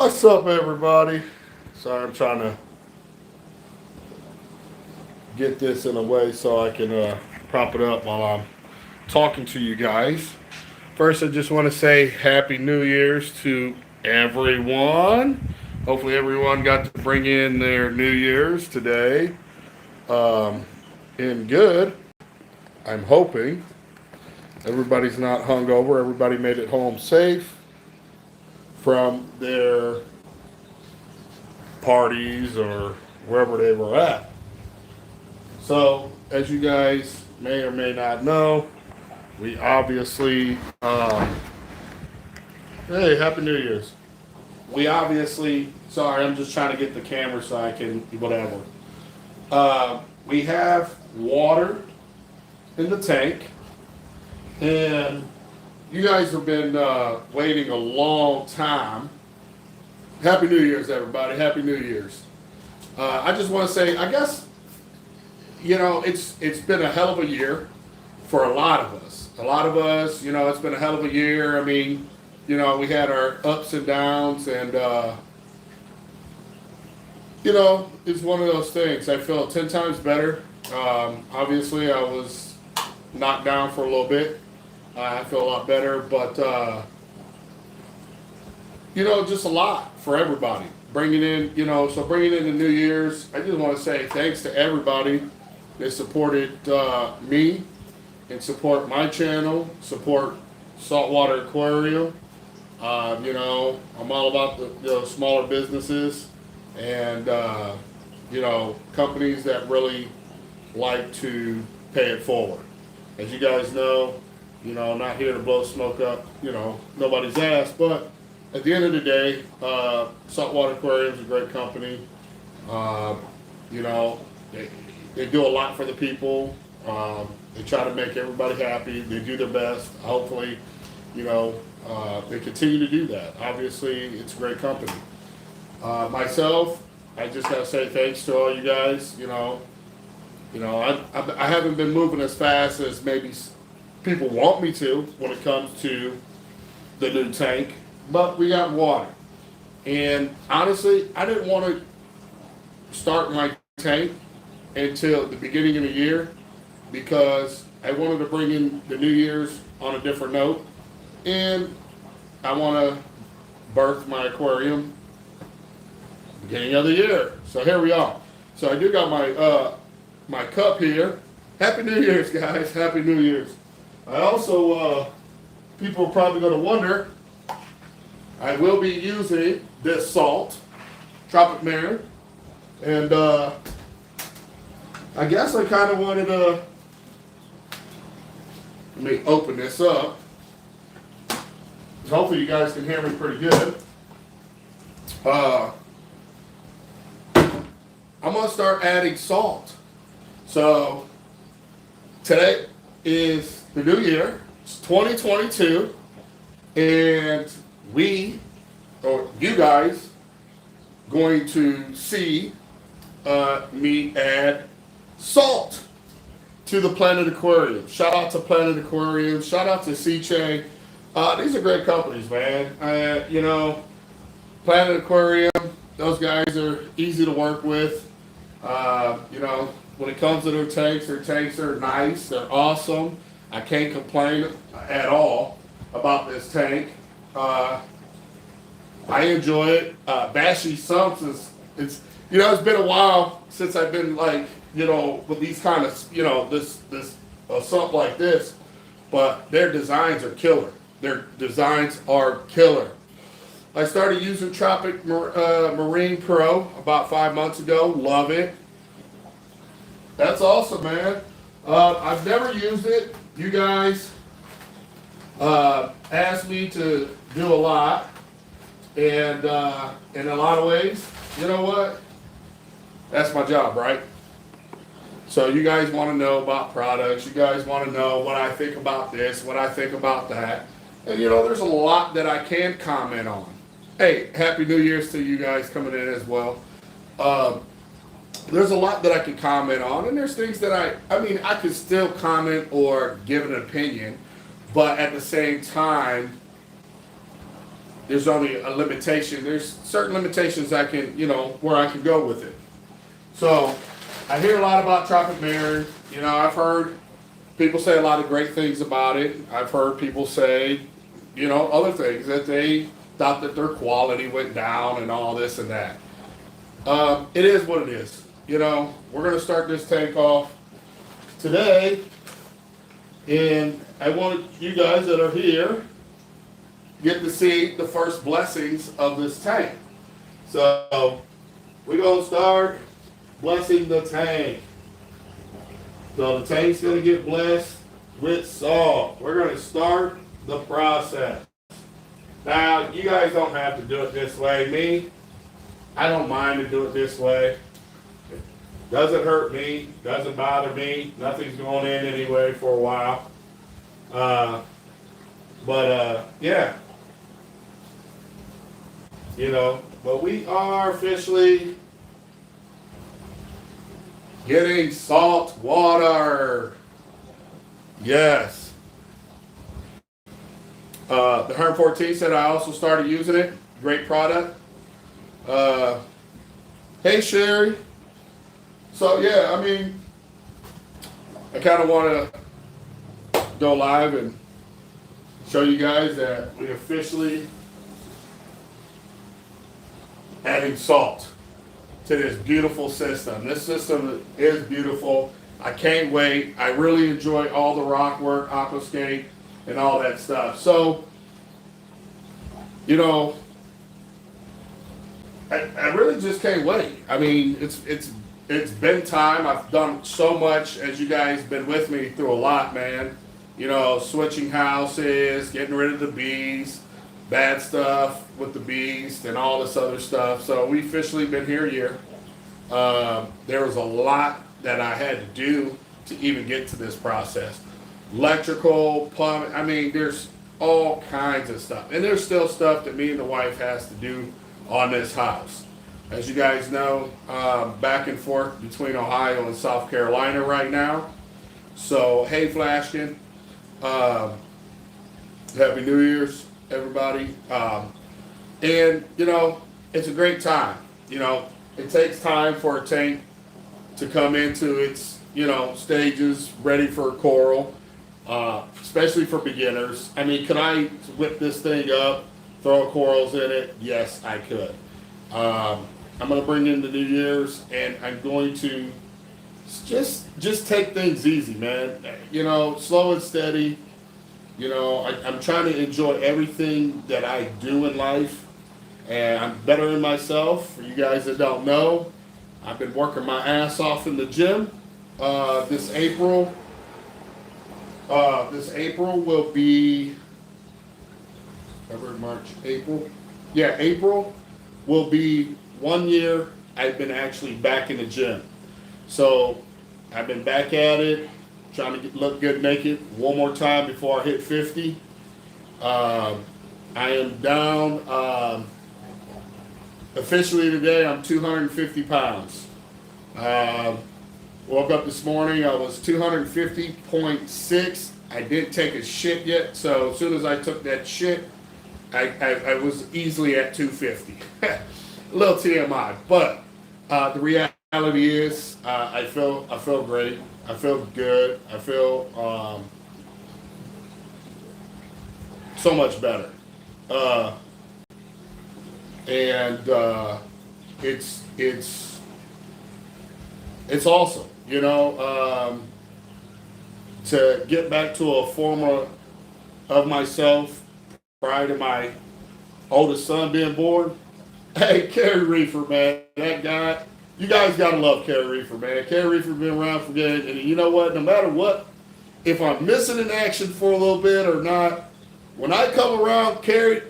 What's up, everybody? Sorry, I'm trying to get this in a way so I can prop it up while I'm talking to you guys. First, I just want to say Happy New Year's to everyone. Hopefully, everyone got to bring in their New Year's today in good. I'm hoping everybody's not hungover. Everybody made it home safe from their parties or wherever they were at. So, as you guys may or may not know, we obviously, hey, Happy New Year's. We obviously, sorry, I'm just trying to get the camera so I can, whatever. We have water in the tank, and you guys have been waiting a long time. Happy New Year's, everybody. Happy New Year's. I just want to say, I guess, it's been a hell of a year for a lot of us. A lot of us, it's been a hell of a year. I mean, we had our ups and downs, and it's one of those things. I felt 10 times better. Obviously, I was knocked down for a little bit. I feel a lot better, but just a lot for everybody. Bringing in, bringing in the New Year's, I just want to say thanks to everybody that supported me and support my channel, support Saltwater Aquarium. I'm all about the smaller businesses and, companies that really like to pay it forward. As you guys know, not here to blow smoke up, nobody's ass, but at the end of the day, Saltwater Aquarium is a great company. You know, they do a lot for the people. They try to make everybody happy. They do their best. Hopefully, they continue to do that. Obviously, it's a great company. Myself, I just gotta say thanks to all you guys. I haven't been moving as fast as maybe people want me to when it comes to the new tank, but we got water. And honestly, I didn't want to start my tank until the beginning of the year because I wanted to bring in the New Year's on a different note, and I want to birth my aquarium beginning of the year. So here we are. So I do got my cup here. Happy New Year's, guys. Happy New Year's. I also, people are probably going to wonder, I will be using this salt, Tropic Marin, and I guess I kind of wanted to, let me open this up. Hopefully you guys can hear me pretty good. I'm going to start adding salt. So today is the new year. It's 2022. And we, or you guys, going to see me add salt to the Planet Aquarium. Shout out to Planet Aquarium. Shout out to C-Chain. These are great companies, man. Planet Aquarium, those guys are easy to work with. When it comes to their tanks are nice. They're awesome. I can't complain at all about this tank. I enjoy it. Bashy Sumps it's been a while since I've been with these kind of, this sump like this, but their designs are killer. Their designs are killer. I started using Tropic Marine Pro about 5 months ago. Love it. That's awesome, man. I've never used it. You guys asked me to do a lot, and in a lot of ways, you know what? That's my job, right? So you guys want to know about products. You guys want to know what I think about this, what I think about that. And there's a lot that I can comment on. Hey, Happy New Year's to you guys coming in as well. There's a lot that I can comment on, and there's things that I could still comment or give an opinion, but at the same time, there's only a limitation. There's certain limitations I can, where I can go with it. So I hear a lot about Tropic Marin. I've heard people say a lot of great things about it. I've heard people say, other things, that they thought that their quality went down and all this and that. It is what it is. We're going to start this tank off today, and I want you guys that are here get to see the first blessings of this tank. So we're going to start blessing the tank. So the tank's going to get blessed with salt. We're going to start the process. Now, you guys don't have to do it this way. Me, I don't mind to do it this way. It doesn't hurt me, doesn't bother me. Nothing's going in anyway for a while. Yeah. But we are officially getting salt water. Yes. The 114 said I also started using it. Great product. Hey Sherry. So yeah, I kind of want to go live and show you guys that we officially adding salt to this beautiful system. This system is beautiful. I can't wait. I really enjoy all the rock work, aquascape, and all that stuff. So, I really just can't wait. It's been time. I've done so much, as you guys been with me through a lot, man. Switching houses, getting rid of the bees, bad stuff with the bees, and all this other stuff. So we officially been here a year. There was a lot that I had to do to even get to this process. Electrical, plumbing, there's all kinds of stuff. And there's still stuff that me and the wife has to do on this house. As you guys know, back and forth between Ohio and South Carolina right now. So, hey Flashkin, Happy New Year's, everybody. And, it's a great time. It takes time for a tank to come into its, stages ready for coral, especially for beginners. Could I whip this thing up, throw corals in it? Yes, I could. I'm going to bring in the New Year's, and I'm going to just take things easy, man. Slow and steady. I'm trying to enjoy everything that I do in life, and I'm bettering myself. For you guys that don't know, I've been working my ass off in the gym. This April will be February, March, April. Yeah, April will be 1 year I've been actually back in the gym. So I've been back at it, trying to look good naked one more time before I hit 50. I am down, officially today, I'm 250 pounds. Woke up this morning, I was 250.6. I didn't take a shit yet, so as soon as I took that shit, I was easily at 250. A little TMI, but the reality is, I feel great. I feel good. I feel so much better, and it's awesome, to get back to a former of myself prior to my oldest son being born. Hey, Kerry Reefer, man, that guy. You guys gotta love Kerry Reefer, man. Kerry Reefer been around for good, and you know what? No matter what, if I'm missing in action for a little bit or not, when I come around, Kerry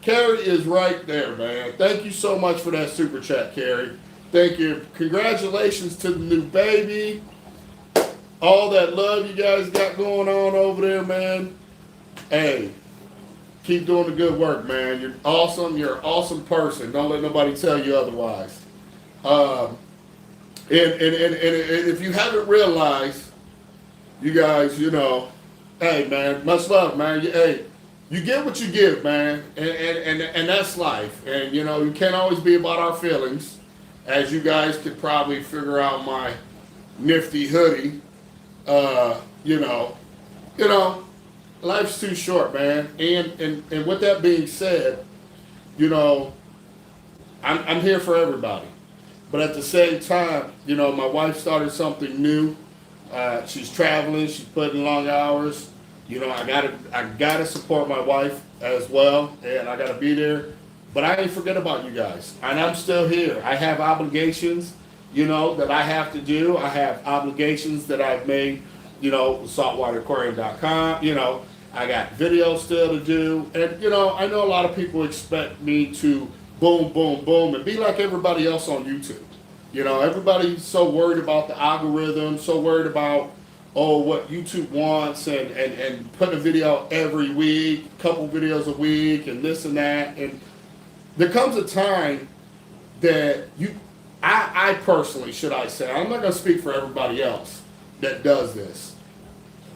is right there, man. Thank you so much for that super chat, Kerry. Thank you. Congratulations to the new baby. All that love you guys got going on over there, man. Hey, keep doing the good work, man. You're awesome. You're an awesome person. Don't let nobody tell you otherwise. And if you haven't realized, you guys, hey, man, much love, man. Hey, you get what you give, man, and that's life. And you know, you can't always be about our feelings, as you guys could probably figure out my nifty hoodie. You know, you know, life's too short, man. And with that being said, you know, I'm here for everybody. But at the same time, you know, my wife started something new. She's traveling. She's putting long hours. You know, I gotta support my wife as well, and I gotta be there. But I ain't forget about you guys, and I'm still here. I have obligations, you know, that I have to do. I have obligations that I've made, you know, with saltwateraquarium.com. You know, I got videos still to do, and you know, I know a lot of people expect me to boom, boom, boom, and be like everybody else on YouTube. You know, everybody's so worried about the algorithm, so worried about, oh, what YouTube wants, and putting a video out every week, couple videos a week, and this and that. And there comes a time that I personally, should I say, I'm not going to speak for everybody else that does this.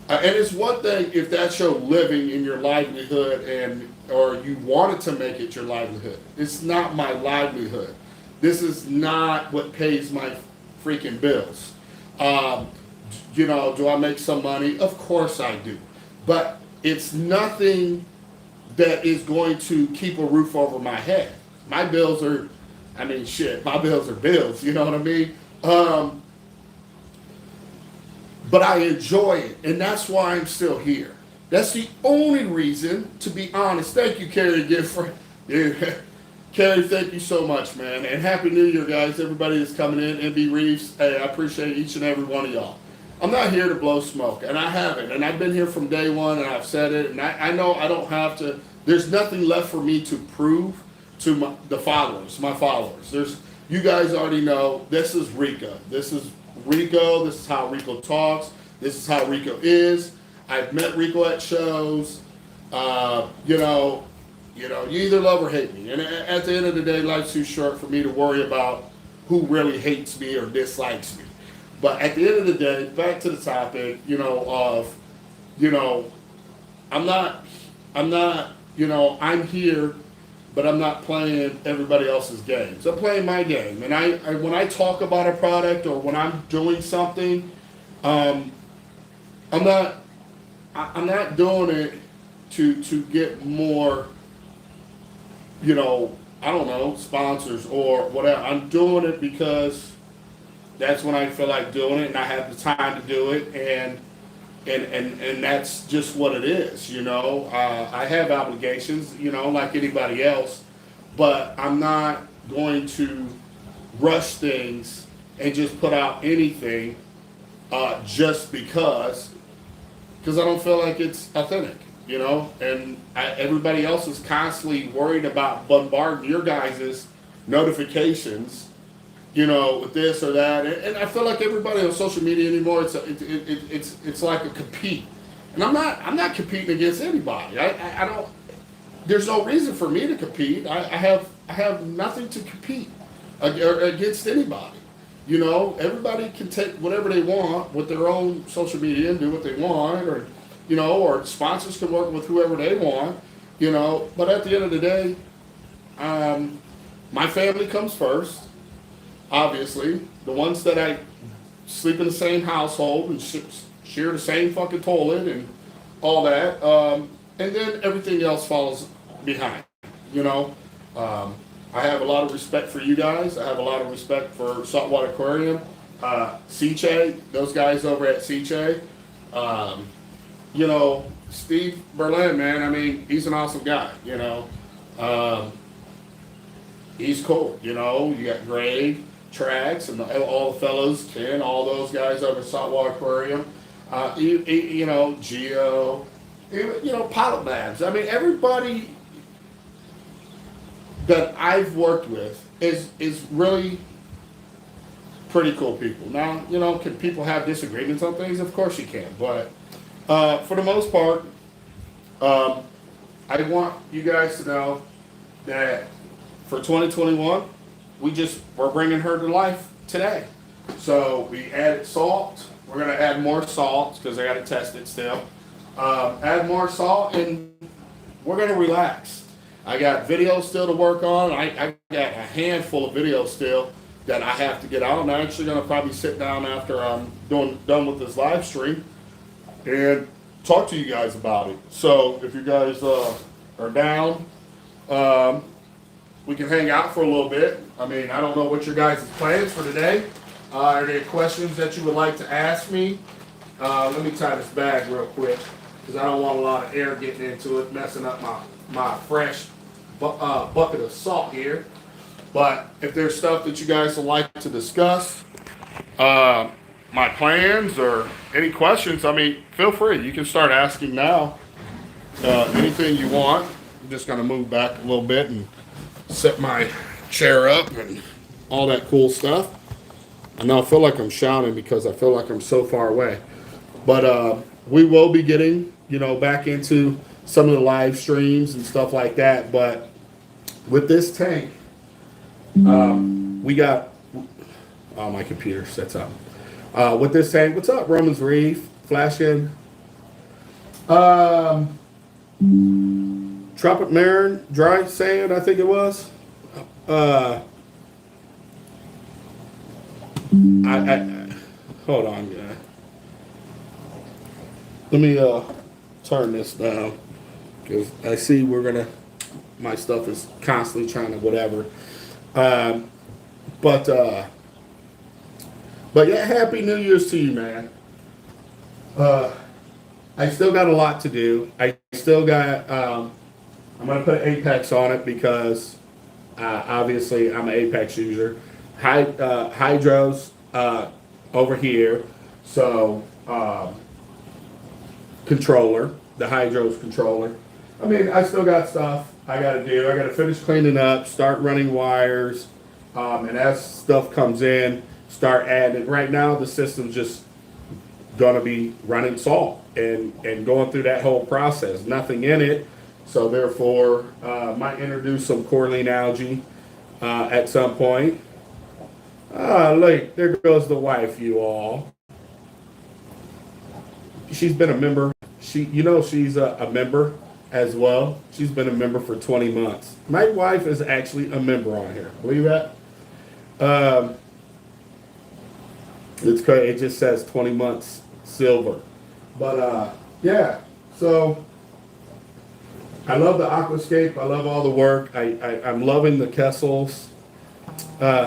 And it's one thing if that's your living and your livelihood, and or you wanted to make it your livelihood. It's not my livelihood. This is not what pays my freaking bills. You know, do I make some money? Of course I do. But it's nothing that is going to keep a roof over my head. My bills are, I mean, shit, my bills are bills, you know what I mean? But I enjoy it, and that's why I'm still here. That's the only reason, to be honest. Thank you, Carrie, again, for... Yeah. Carrie, thank you so much, man. And Happy New Year, guys. Everybody that's coming in, MB Reefs. Hey, I appreciate each and every one of y'all. I'm not here to blow smoke, and I haven't. And I've been here from day one, and I've said it. And I know I don't have to. There's nothing left for me to prove to the followers, my followers. You guys already know, this is Rico. This is Rico. This is how Rico talks. This is how Rico is. I've met Rico at shows. You either love or hate me. And at the end of the day, life's too short for me to worry about who really hates me or dislikes me. But at the end of the day, back to the topic, I'm here, but I'm not playing everybody else's games. I'm playing my game. And I when I talk about a product or when I'm doing something, I'm not doing it to get more, I don't know, sponsors or whatever. I'm doing it because that's when I feel like doing it, and I have the time to do it, and that's just what it is. I have obligations, like anybody else, but I'm not going to rush things and just put out anything just because I don't feel like it's authentic. And everybody else is constantly worried about bombarding your guys' notifications, with this or that. And I feel like everybody on social media anymore, it's like a compete. And I'm not competing against anybody. I don't. There's no reason for me to compete. I have nothing to compete against anybody. Everybody can take whatever they want with their own social media and do what they want, or sponsors can work with whoever they want, but at the end of the day, my family comes first, obviously. The ones that I sleep in the same household and share the same fucking toilet and all that, and then everything else follows behind, I have a lot of respect for you guys. I have a lot of respect for Saltwater Aquarium, Ciche, those guys over at Ciche. Steve Berlin, man, I mean, he's an awesome guy, he's cool, you got Greg, Trax, and all the fellows, Ken, all those guys over at Saltwater Aquarium, Geo, Pilot Labs. I mean, everybody that I've worked with is really pretty cool people. Now, can people have disagreements on things? Of course you can, but for the most part, I want you guys to know that for 2021, we're bringing her to life today. So we added salt. We're going to add more salt because I got to test it still. Add more salt, and we're going to relax. I got videos still to work on. I got a handful of videos still that I have to get out. I'm actually going to probably sit down after I'm done with this live stream and talk to you guys about it. So if you guys are down, we can hang out for a little bit. I mean, I don't know what your guys' plans for today. Are there questions that you would like to ask me? Let me tie this bag real quick because I don't want a lot of air getting into it, messing up my fresh bucket of salt here. But if there's stuff that you guys would like to discuss, my plans or any questions, I mean, feel free. You can start asking now. Anything you want. I'm just going to move back a little bit and set my chair up and all that cool stuff. I know I feel like I'm shouting because I feel like I'm so far away. But we will be getting, back into some of the live streams and stuff like that. But with this tank, we got, oh, my computer sets up. With this tank, what's up, Romans Reef? Flashing. Tropic Marin, dry sand, I think it was. Hold on, guy. Let me turn this down because I see my stuff is constantly trying to whatever. But yeah, Happy New Year's to you, man. I still got a lot to do. I still got, I'm going to put Apex on it because obviously I'm an Apex user. Hydro's over here. So, controller, the Hydro's controller. I mean, I still got stuff I got to do. I got to finish cleaning up, start running wires, and as stuff comes in, start adding. Right now, the system's just going to be running salt and going through that whole process. Nothing in it. So therefore, might introduce some coralline algae at some point. Look, there goes the wife, you all. She's been a member. She's a member as well. She's been a member for 20 months. My wife is actually a member on here. Believe that? It's crazy. It just says 20 months silver. But yeah, so I love the aquascape. I love all the work. I'm loving the Kessels. We're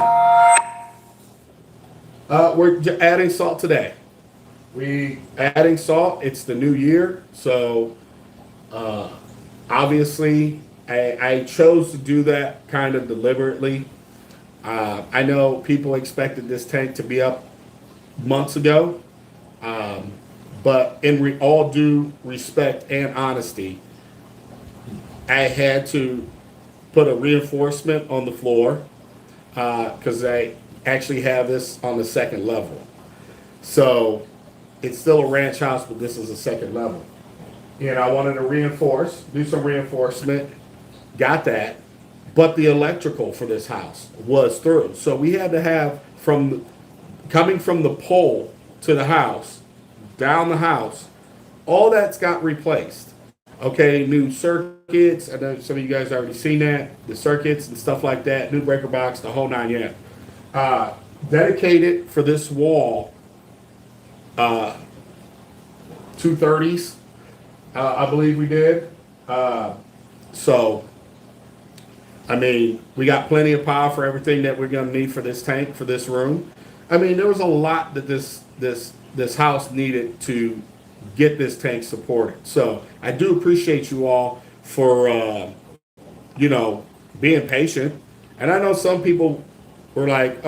adding salt today. We adding salt. It's the new year, so obviously I chose to do that kind of deliberately. I know people expected this tank to be up months ago, but in all due respect and honesty, I had to put a reinforcement on the floor because I actually have this on the second level. So it's still a ranch house, but this is a second level. And I wanted to do some reinforcement, got that, but the electrical for this house was through. So we had to have coming from the pole to the house, down the house, all that's got replaced. Okay, new circuits. I know some of you guys have already seen that. The circuits and stuff like that. New breaker box, the whole 9 yards. Dedicated for this wall, 230s, I believe we did. So, I mean, we got plenty of power for everything that we're going to need for this tank, for this room. I mean, there was a lot that this house needed to get this tank supported. So I do appreciate you all for, being patient. And I know some people were like,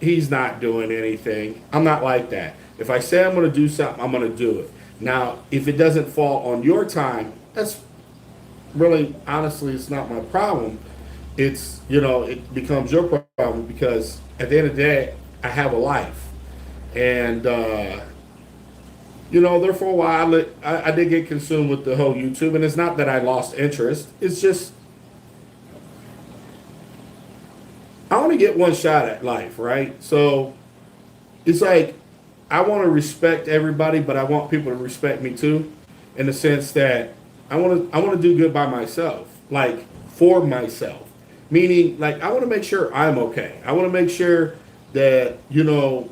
he's not doing anything. I'm not like that. If I say I'm going to do something, I'm going to do it. Now, if it doesn't fall on your time, that's really, honestly, it's not my problem. It's, it becomes your problem because at the end of the day, I have a life. And, there for a while, I did get consumed with the whole YouTube. And it's not that I lost interest. It's just, I only get one shot at life, right? So it's like, I want to respect everybody, but I want people to respect me too, in the sense that I want to do good by myself, like for myself. Meaning, like I want to make sure I'm okay. I want to make sure that I'm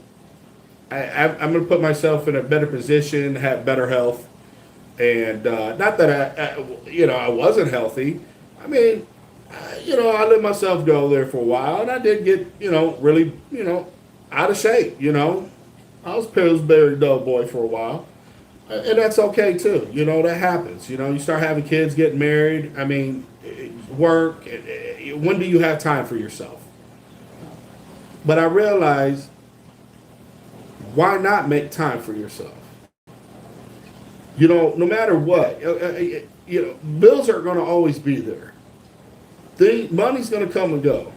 going to put myself in a better position, have better health, and not that I wasn't healthy. I mean, I let myself go there for a while, and I did get really out of shape. I was Pillsbury Doughboy for a while. And that's okay too. That happens. You start having kids, getting married. I mean, work. When do you have time for yourself? But I realized, why not make time for yourself? No matter what, bills are going to always be there. Money's going to come and go.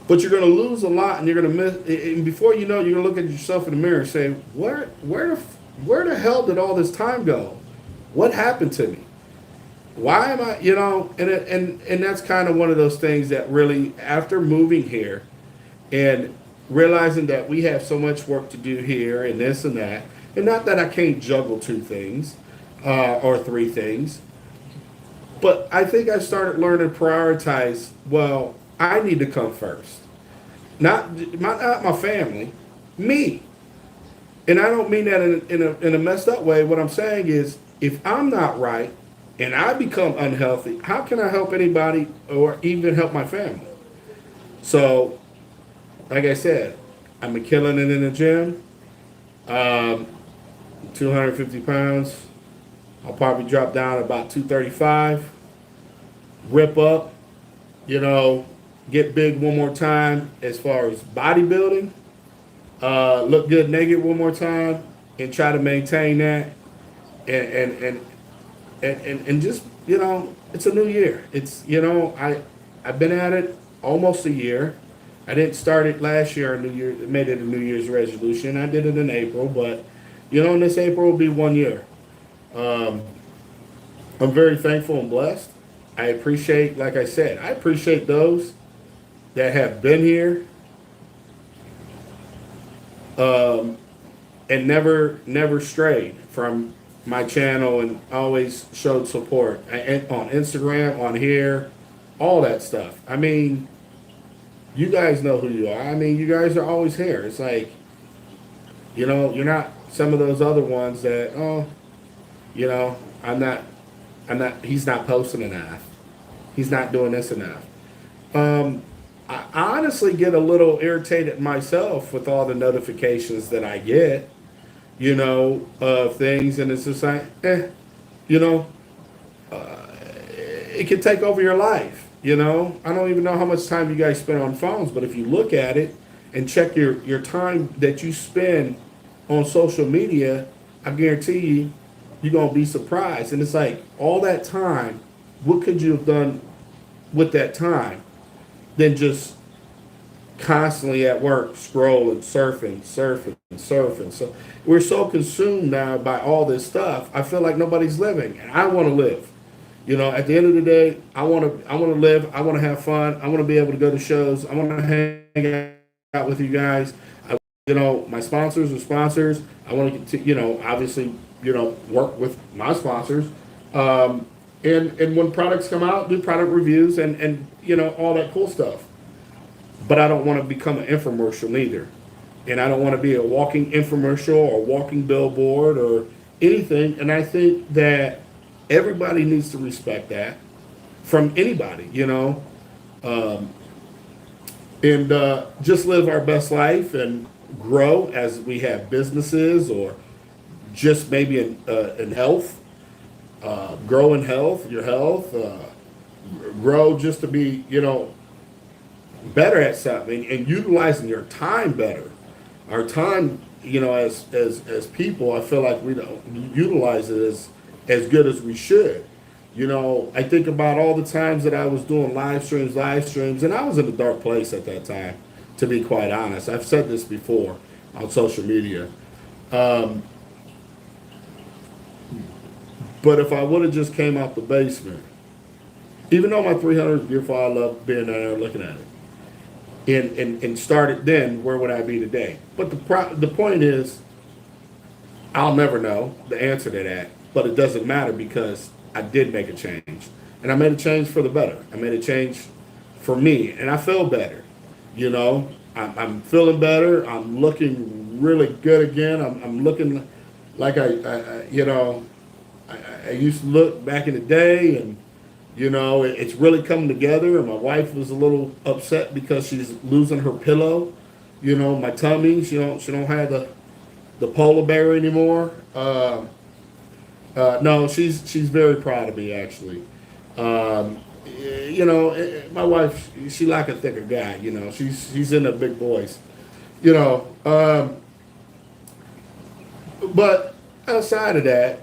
But you're going to lose a lot, and you're going to miss. And before you know it, you're going to look at yourself in the mirror and say, where the hell did all this time go? What happened to me? Why am I, and that's kind of one of those things that really, after moving here and realizing that we have so much work to do here and this and that, and not that I can't juggle two things or three things, but I think I started learning to prioritize, well, I need to come first. Not my family, me. And I don't mean that in a messed up way. What I'm saying is, if I'm not right and I become unhealthy, how can I help anybody or even help my family? So, like I said, I'm killing it in the gym. 250 pounds. I'll probably drop down about 235. Rip up, get big one more time as far as bodybuilding. Look good naked one more time and try to maintain that, and just it's a new year. It's I've been at it almost a year. I didn't start it last year. Made it a New Year's resolution. I did it in April, but in this April will be 1 year. I'm very thankful and blessed. I appreciate, like I said, I appreciate those that have been here. And never strayed from my channel and always showed support on Instagram, on here, all that stuff. I mean, you guys know who you are. I mean, you guys are always here. It's like, you're not some of those other ones that, he's not posting enough. He's not doing this enough. I honestly get a little irritated myself with all the notifications that I get, of things, and it's just like, it can take over your life, I don't even know how much time you guys spend on phones, but if you look at it and check your time that you spend on social media, I guarantee you're going to be surprised. And it's like, all that time, what could you have done with that time than just constantly at work scrolling, surfing. So we're so consumed now by all this stuff. I feel like nobody's living, and I want to live. At the end of the day, I want to live. I want to have fun. I want to be able to go to shows. I want to hang out with you guys. My sponsors are sponsors. I want to, obviously, work with my sponsors. And when products come out, do product reviews and all that cool stuff. But I don't want to become an infomercial either. And I don't want to be a walking infomercial or walking billboard or anything. And I think that everybody needs to respect that from anybody, and just live our best life and grow as we have businesses, or just maybe in health. Grow in health, your health. Grow just to be, better at something and utilizing your time better. Our time, as people, I feel like we don't utilize it as good as we should. I think about all the times that I was doing live streams, and I was in a dark place at that time, to be quite honest. I've said this before on social media. But if I would have just came out the basement, even though my 300 is beautiful, I love being there looking at it, and started then, where would I be today? But the point is, I'll never know the answer to that, but it doesn't matter, because I did make a change, and I made a change for the better. I made a change for me, and I feel better. You know, I'm feeling better. I'm looking really good again. I'm looking like I used to look back in the day, and it's really coming together. And my wife was a little upset because she's losing her pillow. My tummy. She don't have the polar bear anymore. No, she's very proud of me actually. Um, my wife, she like a thicker guy. She's in the big boys. You know, um, but outside of that,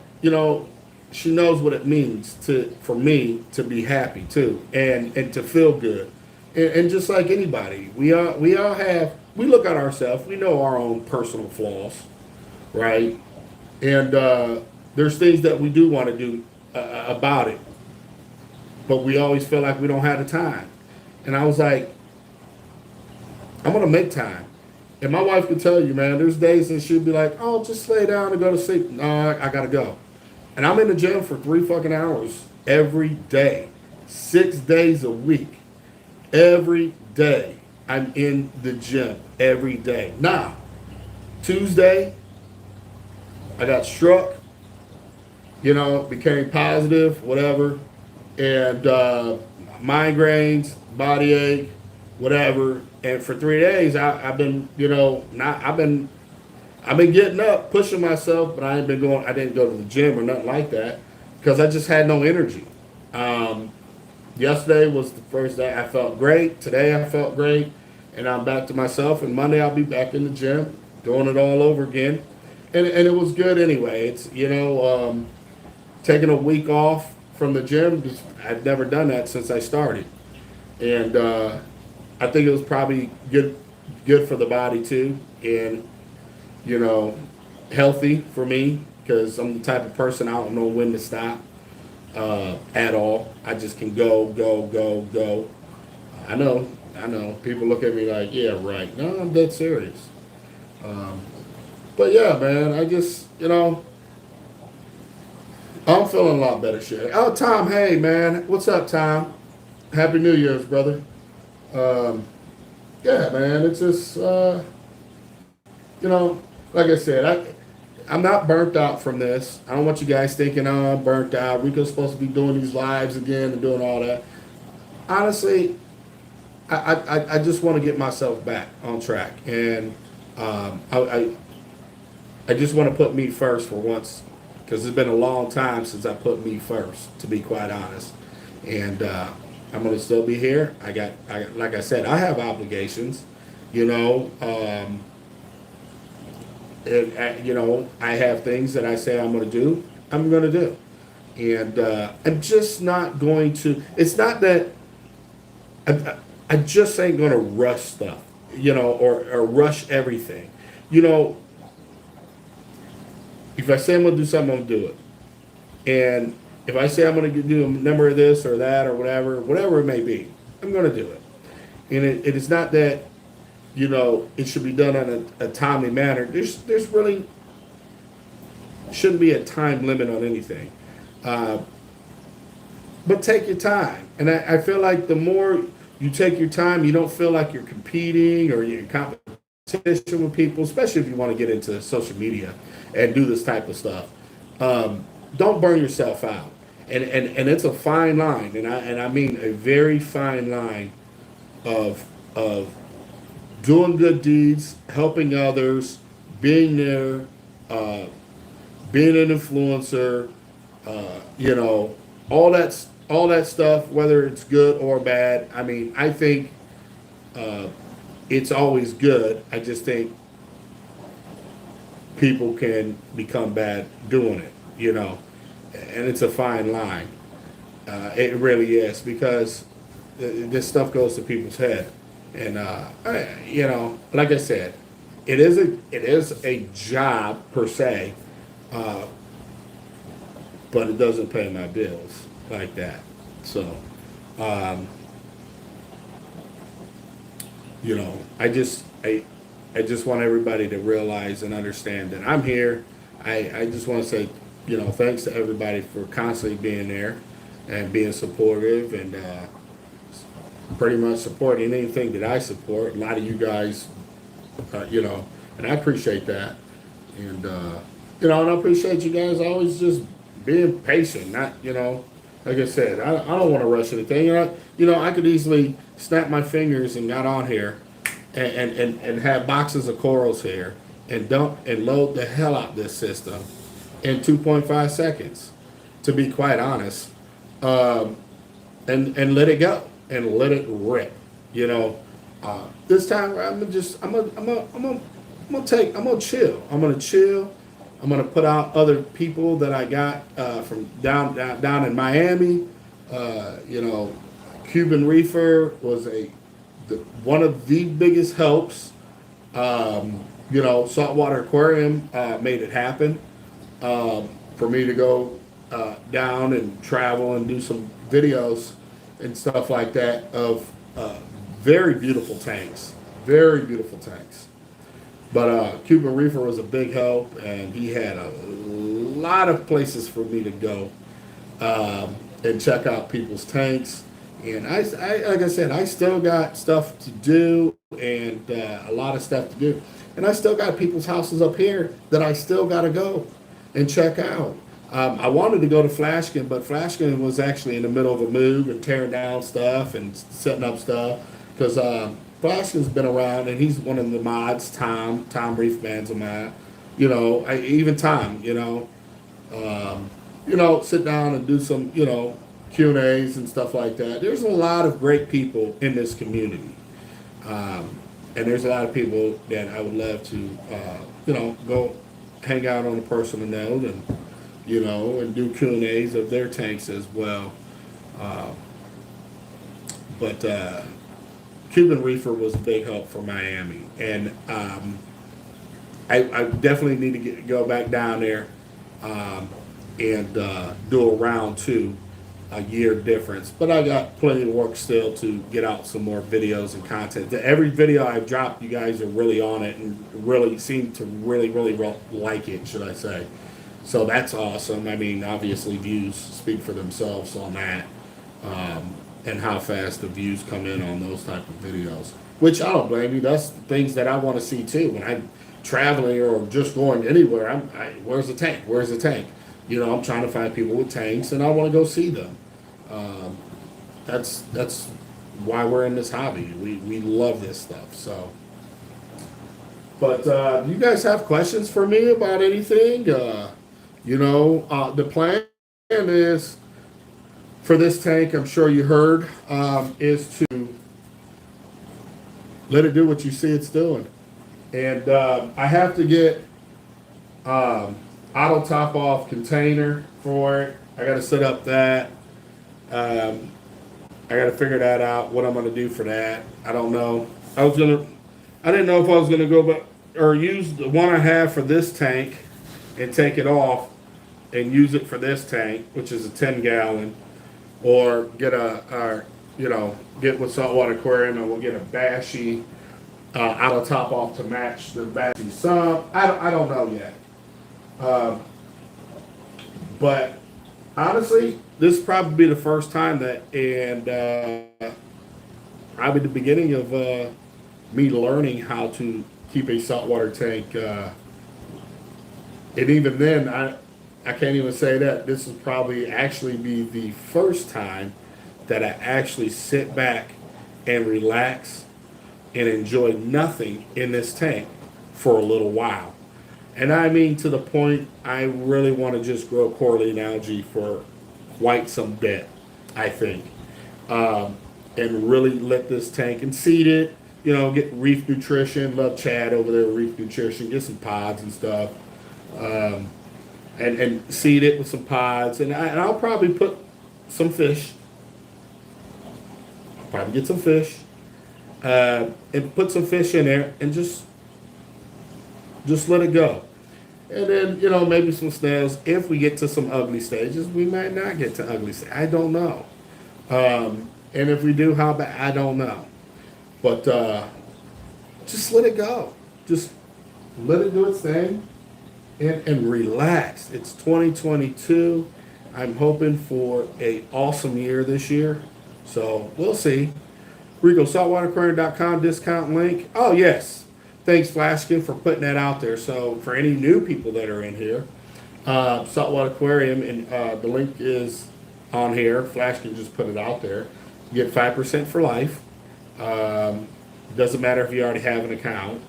she knows what it means for me to be happy too, and to feel good, and just like anybody, we look at ourselves, we know our own personal flaws, right? And there's things that we do want to do about it, but we always feel like we don't have the time. And I was like, I'm gonna make time. And my wife could tell you, man, there's days that she'd be like, "Oh, just lay down and go to sleep." No, I gotta go. And I'm in the gym for 3 fucking hours every day, 6 days a week. Every day I'm in the gym every day. Now, Tuesday, I got struck, became positive, whatever, and migraines, body ache, whatever. And for 3 days, I've been, not I've been getting up, pushing myself, but I ain't been going. I didn't go to the gym or nothing like that because I just had no energy. Um, Yesterday was the first day I felt great. Today I felt great, and I'm back to myself. And Monday I'll be back in the gym, doing it all over again, and it was good anyway. It's taking a week off from the gym. I've never done that since I started, and I think it was probably good for the body too, and you know, healthy for me because I'm the type of person I don't know when to stop at all. I just can go, go, go, go. I know. People look at me like, yeah, right. No, I'm dead serious. Um, but yeah, man, I just, I'm feeling a lot better, shit. Oh, Tom, hey, man. What's up, Tom? Happy New Year's, brother. Um, yeah, man, it's just, you know, like I said, I'm not burnt out from this. I don't want you guys thinking, oh, I'm burnt out. Rico's supposed to be doing these lives again and doing all that. Honestly, I just want to get myself back on track. And I just want to put me first for once because it's been a long time since I put me first, to be quite honest. And I'm going to still be here. Like I said, I have obligations, you know. I have things that I say I'm going to do, I'm going to do. And I'm just not going to, it's not that, I just ain't going to rush stuff, or rush everything. You know, if I say I'm going to do something, I'm going to do it. And if I say I'm going to do a number of this or that or whatever it may be, I'm going to do it. And it is not that, it should be done in a timely manner. There's really shouldn't be a time limit on anything. But take your time. And I feel like the more you take your time, you don't feel like you're competing or you're in competition with people, especially if you want to get into social media and do this type of stuff. Don't burn yourself out. And it's a fine line, and I mean a very fine line of doing good deeds, helping others, being there, being an influencer, all that stuff, whether it's good or bad. I mean, I think it's always good. I just think people can become bad doing it, and it's a fine line. It really is because this stuff goes to people's head. And like I said, it is a job per se, but it doesn't pay my bills like that. So, I just want everybody to realize and understand that I'm here. I just want to say, thanks to everybody for constantly being there and being supportive and pretty much supporting anything that I support. A lot of you guys, and I appreciate that. And, and I appreciate you guys always just being patient, not, like I said, I don't want to rush anything. I could easily snap my fingers and got on here and have boxes of corals here and dump and load the hell out this system in 2.5 seconds, to be quite honest, and let it go and let it rip. This time I'm gonna chill. I'm gonna chill. I'm gonna put out other people that I got from down in Miami. Cuban Reefer was one of the biggest helps. Saltwater Aquarium made it happen for me to go down and travel and do some videos and stuff like that of very beautiful tanks. Very beautiful tanks. But Cuban Reefer was a big help, and he had a lot of places for me to go and check out people's tanks. And I like I said, I still got stuff to do and a lot of stuff to do. And I still got people's houses up here that I still got to go and check out. I wanted to go to Flashkin, but Flashkin was actually in the middle of a move and tearing down stuff and setting up stuff. Because Flashkin's been around, and he's one of the mods, Tom Reefman's a mod. Even Tom, sit down and do some, Q&As and stuff like that. There's a lot of great people in this community. And there's a lot of people that I would love to, go hang out on a personal note and, and do Q&As of their tanks as well. But Cuban Reefer was a big help for Miami. And I definitely need to go back down there and do a round two, a year difference. But I got plenty of work still to get out some more videos and content. Every video I've dropped, you guys are really on it and really seem to really like it, should I say. So that's awesome. I mean, obviously views speak for themselves on that. And how fast the views come in on those type of videos. Which I don't blame you. That's things that I want to see too. When I'm traveling or just going anywhere, where's the tank? Where's the tank? I'm trying to find people with tanks, and I want to go see them. That's why we're in this hobby. We love this stuff. So, but do you guys have questions for me about anything? The plan is for this tank. I'm sure you heard is to let it do what you see it's doing, and I have to get auto top off container for it. I got to set up that. I got to figure that out. What I'm going to do for that, I don't know. I didn't know if I was going to go or use the one I have for this tank and take it off and use it for this tank, which is a 10-gallon, or get get with Saltwater Aquarium and we'll get a Bashy auto top off to match the Bashy sump. I don't know yet. But honestly, this will probably be the first time probably the beginning of me learning how to keep a saltwater tank. And even then, I can't even say that. This will probably actually be the first time that I actually sit back and relax and enjoy nothing in this tank for a little while. And I mean to the point I really want to just grow coralline algae for quite some bit, I think. And really let this tank and seed it, get reef nutrition. Love Chad over there, reef nutrition, get some pods and stuff. And seed it with some pods. And I'll probably put some fish. I'll probably get some fish. And put some fish in there and just let it go. And then, maybe some snails. If we get to some ugly stages, we might not get to ugly stages. I don't know. And if we do, how bad? I don't know. But just let it go. Just let it do its thing. in and relax. It's 2022. I'm hoping for a awesome year this year. So we'll see. Rico, saltwateraquarium.com discount link. Oh, yes. Thanks, Flashkin, for putting that out there. So for any new people that are in here, Saltwater Aquarium, and the link is on here. Flashkin just put it out there. You get 5% for life. Doesn't matter if you already have an account.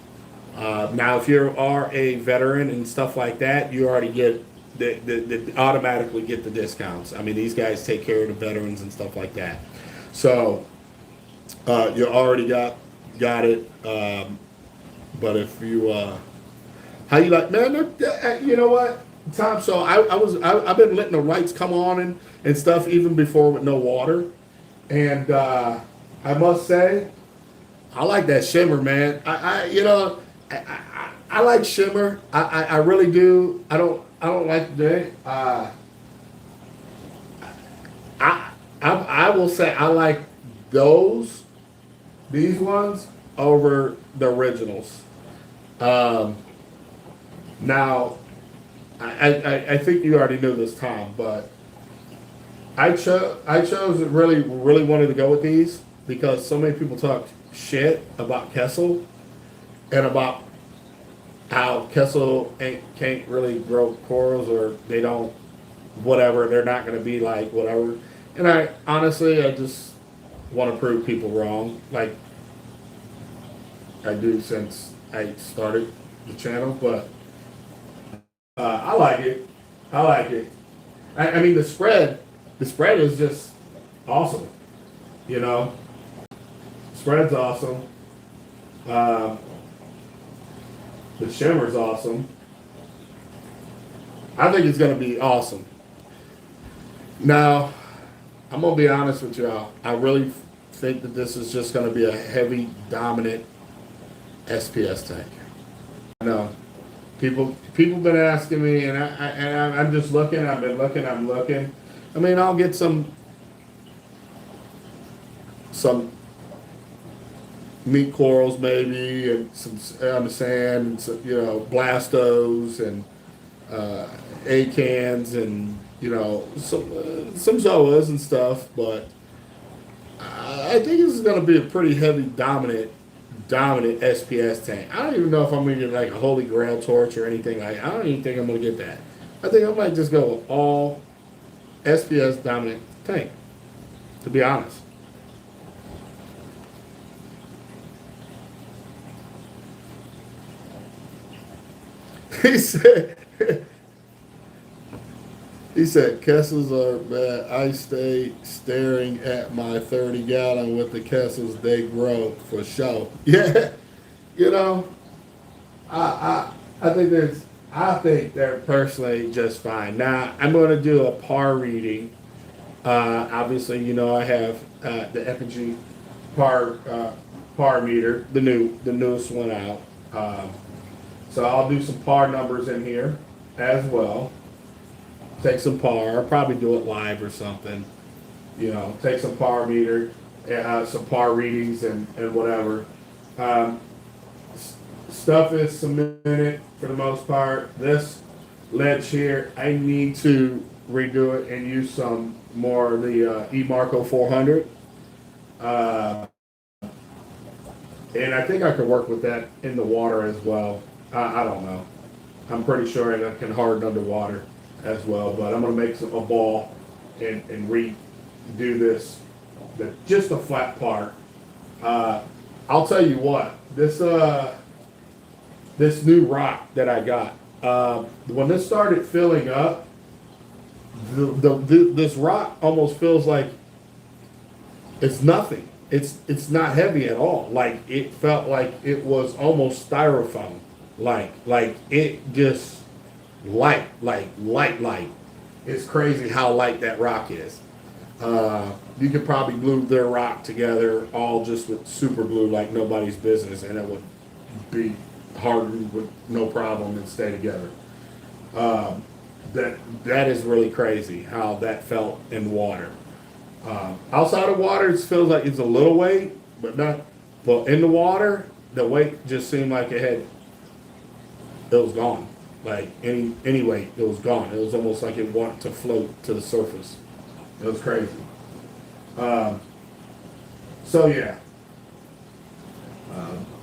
Now, if you are a veteran and stuff like that, you already get automatically get the discounts. I mean, these guys take care of the veterans and stuff like that. So you already got it. But if you how you like, man? You know what, Tom? So I've been letting the lights come on and stuff even before with no water, and I must say, I like that shimmer, man. I like shimmer. I really do. I don't like the day. I will say I like these ones over the originals. Now, I think you already knew this, Tom, but I chose really wanted to go with these because so many people talk shit about Kessel and about how Kessel can't really grow corals, or they don't, whatever, they're not going to be like whatever. And I just want to prove people wrong, like I do since I started the channel. But I like it. I mean, the spread is just awesome. You know, spread's awesome. The shimmer's awesome. I think it's going to be awesome. Now, I'm going to be honest with y'all. I really think that this is just going to be a heavy, dominant SPS tank. I know. People been asking me, and I'm just looking. I'm looking. I mean, I'll get some meat corals maybe, and some on the sand, and some, blastos and acans, and some zoas and stuff. But I think this is going to be a pretty heavy, dominant SPS tank. I don't even know if I'm going to get like a Holy Grail torch or anything like. I don't even think I'm going to get that. I think I might just go with all SPS dominant tank, to be honest. He said, Kessels are bad. I stay staring at my 30-gallon with the Kessels. They grow for sure. Yeah, I think they're personally just fine. Now, I'm going to do a par reading. Obviously, I have the Effigy par meter, the newest one out. So I'll do some par numbers in here as well. Take some par. I'll probably do it live or something. Take some par meter, some par readings and whatever. Stuff is cemented for the most part. This ledge here, I need to redo it and use some more of the eMarco 400. And I think I could work with that in the water as well. I don't know. I'm pretty sure it can harden underwater as well. But I'm going to make a ball and redo this. Just a flat part. I'll tell you what. This new rock that I got. When this started filling up, this rock almost feels like it's nothing. It's not heavy at all. Like it felt like it was almost styrofoam. Like it just light. It's crazy how light that rock is. You could probably glue their rock together all just with super glue like nobody's business, and it would be hardened with no problem and stay together. That is really crazy how that felt in water. Outside of water, it feels like it's a little weight, but not. Well, in the water, the weight just seemed like it was gone. Like any weight, it was gone. It was almost like it wanted to float to the surface. It was crazy. Um, so yeah.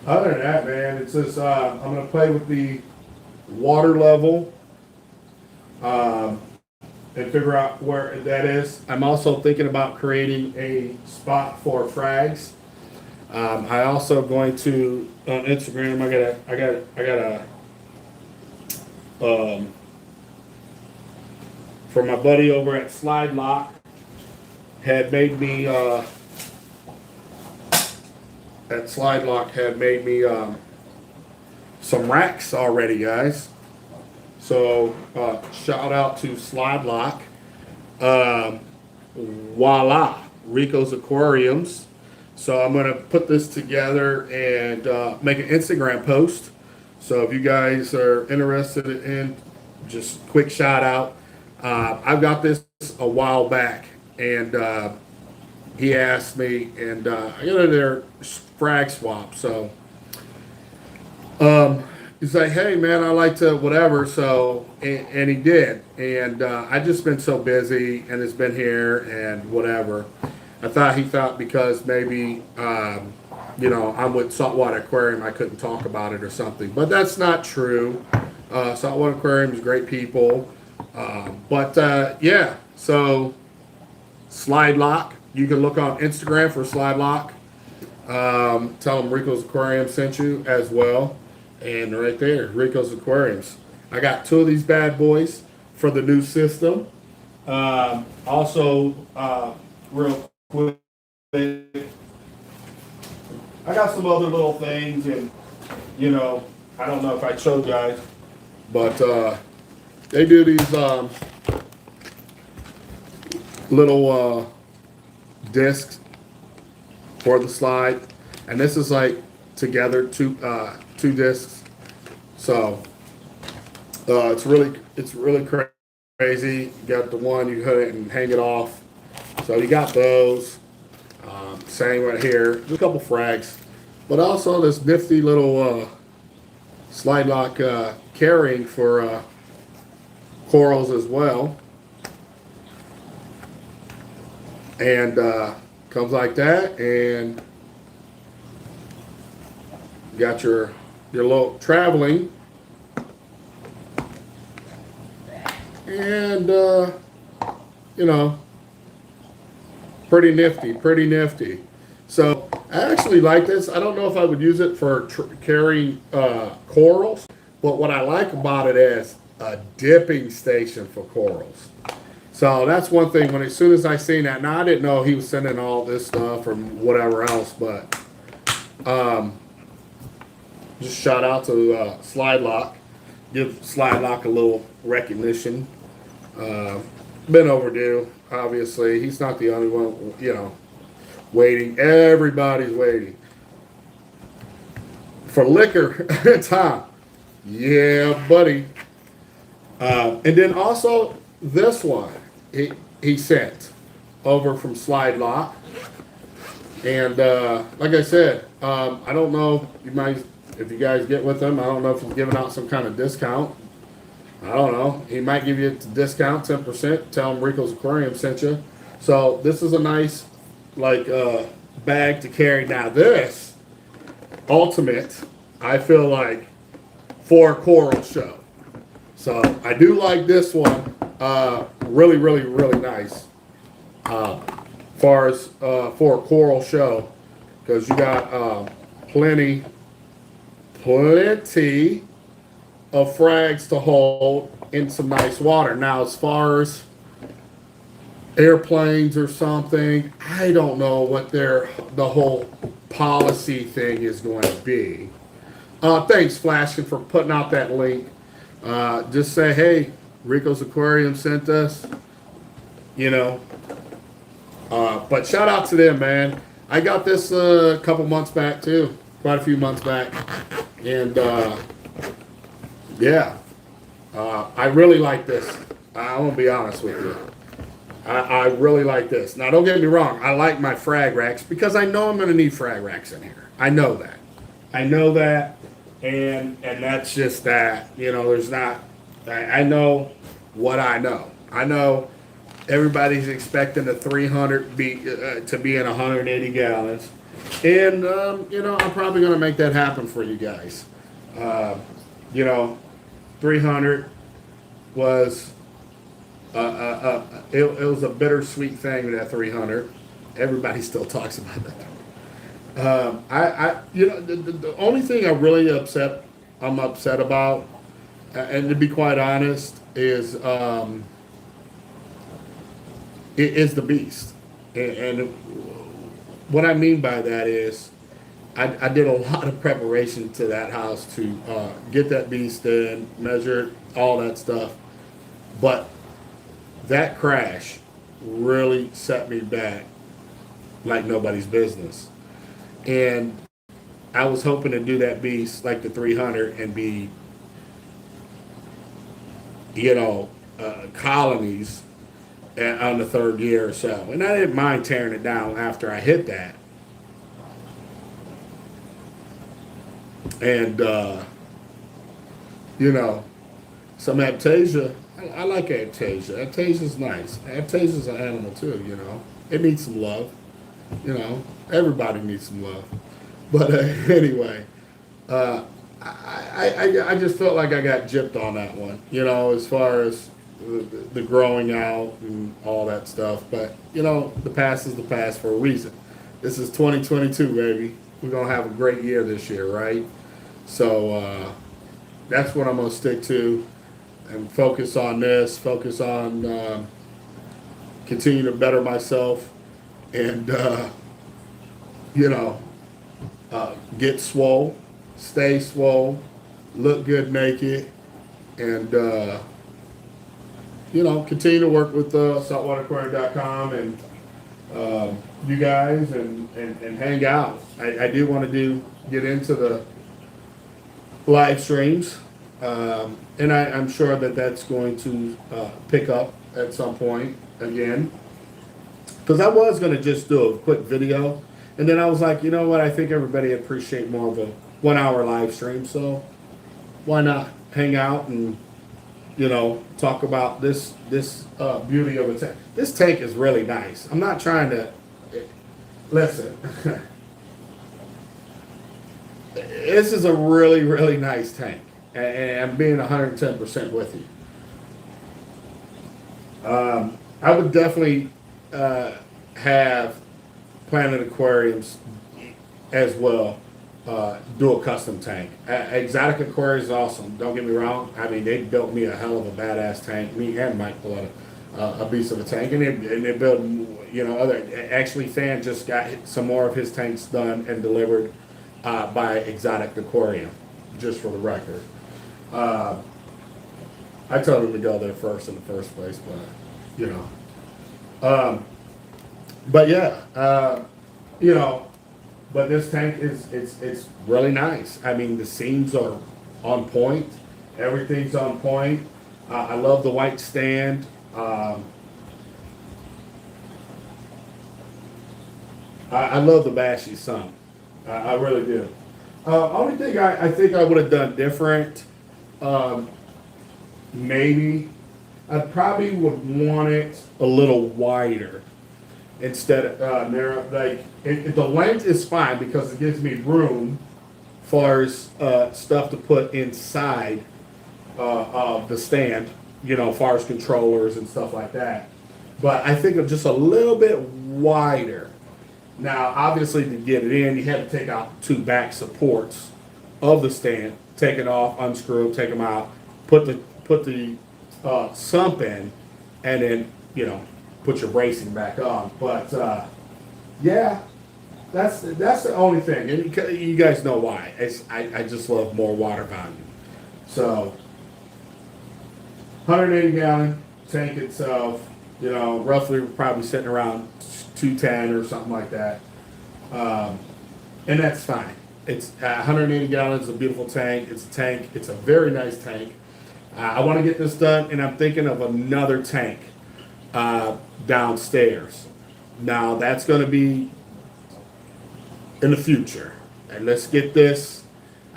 Other than that, man, it's just I'm gonna play with the water level and figure out where that is. I'm also thinking about creating a spot for frags. I also going to on Instagram. I got a for my buddy over at Slide Lock had made me at Slide Lock had made me some racks already, guys. So shout out to Slide Lock. Voila, Rico's Aquariums. So I'm gonna put this together and make an Instagram post. So if you guys are interested in, just quick shout out. I've got this a while back, and he asked me, and I got their frag swap. So he's like, "Hey man, I like to whatever." So and he did, and I just been so busy, and it's been here and whatever. He thought because maybe I'm with Saltwater Aquarium, I couldn't talk about it or something, but that's not true. Saltwater Aquarium is great people, but yeah. So Slide Lock, you can look on Instagram for Slide Lock. Tell them Rico's Aquarium sent you as well. And right there, Rico's Aquariums. I got 2 of these bad boys for the new system. Also, real quick, I got some other little things, and I don't know if I showed guys, but they do these little discs for the slide, and this is like together two discs. So it's really crazy. You got the one you hook it and hang it off. So you got those. Same right here. There's a couple frags, but also this nifty little Slide Lock carrying for corals as well. And comes like that, and you got your little traveling, and pretty nifty. So I actually like this. I don't know if I would use it for carrying corals, but what I like about it is a dipping station for corals. So that's one thing. As soon as I seen that, now I didn't know he was sending all this stuff or whatever else, but just shout out to Slide Lock. Give Slide Lock a little recognition. Been overdue, obviously. He's not the only one, waiting. Everybody's waiting for liquor time. Yeah, buddy. And then also this one he sent over from Slide Lock. And like I said, I don't know, if you guys get with him, I don't know if he's giving out some kind of discount. I don't know. He might give you a discount, 10%. Tell him Rico's Aquarium sent you. So this is a nice bag to carry. Now this ultimate, I feel like, for a coral show. So I do like this one. Really nice. Far as for a coral show, because you got plenty of frags to hold in some nice water. Now, as far as airplanes or something, I don't know what the whole policy thing is going to be. Thanks, Flashing, for putting out that link. Just say, hey, Rico's Aquarium sent us, but shout out to them, man. I got this a couple months back too, quite a few months back, and I really like this. I want to be honest with you. I really like this. Now, don't get me wrong. I like my frag racks because I know I'm going to need frag racks in here. I know that, and that's just that. There's not I know what I know. I know everybody's expecting the 300 to be in 180 gallons, and I'm probably going to make that happen for you guys. Uh, you know, 300 was it was a bittersweet thing, that 300. Everybody still talks about that. The only thing I'm upset about, and to be quite honest, is the beast. And what I mean by that is, I did a lot of preparation to that house to get that beast in, measure it, all that stuff. But that crash really set me back like nobody's business. And I was hoping to do that beast like the 300 and be, colonies on the third year or so. And I didn't mind tearing it down after I hit that. And, some Aptasia. I like Aptasia. Aptasia's nice. Aptasia's an animal too, It needs some love. Everybody needs some love. But anyway, I just felt like I got gypped on that one, as far as the growing out and all that stuff. But, the past is the past for a reason. This is 2022, baby. We're going to have a great year this year, right? So that's what I'm going to stick to and focus on continue to better myself and, get swole, stay swole, look good naked, and, continue to work with saltwateraquarium.com and you guys and hang out. I do want to get into the live streams, and I'm sure that that's going to pick up at some point again. Because I was going to just do a quick video, and then I was like, you know what? I think everybody would appreciate more of a 1 hour live stream. So why not hang out and talk about this beauty of a tank. This tank is really nice. I'm not trying to listen. This is a really, really nice tank, and I'm being 110% with you. I would definitely have Planet Aquariums as well do a custom tank. Exotic Aquariums is awesome. Don't get me wrong. I mean, they built me a hell of a badass tank. Me and Mike built a beast of a tank, and they built Actually, Fan just got some more of his tanks done and delivered by Exotic Aquarium, just for the record. I told him to go there first in the first place, but but yeah, but this tank it's really nice. I mean, the seams are on point, everything's on point. I love the white stand. I love the Bashy some. I really do. Only thing I think I would have done different, maybe, I probably would want it a little wider instead of narrow. Like, the length is fine because it gives me room far as stuff to put inside of the stand, far as controllers and stuff like that. But I think of just a little bit wider. Now, obviously, to get it in, you had to take out 2 back supports of the stand, take it off, unscrew, take them out, put the sump in, and then put your bracing back on. But yeah, that's the only thing, and you guys know why. I just love more water volume. So 180 gallon tank itself, roughly probably sitting around 210 or something like that, and that's fine. It's 180 gallons, a beautiful tank. It's a very nice tank. I want to get this done, and I'm thinking of another tank downstairs. Now that's going to be in the future, and let's get this.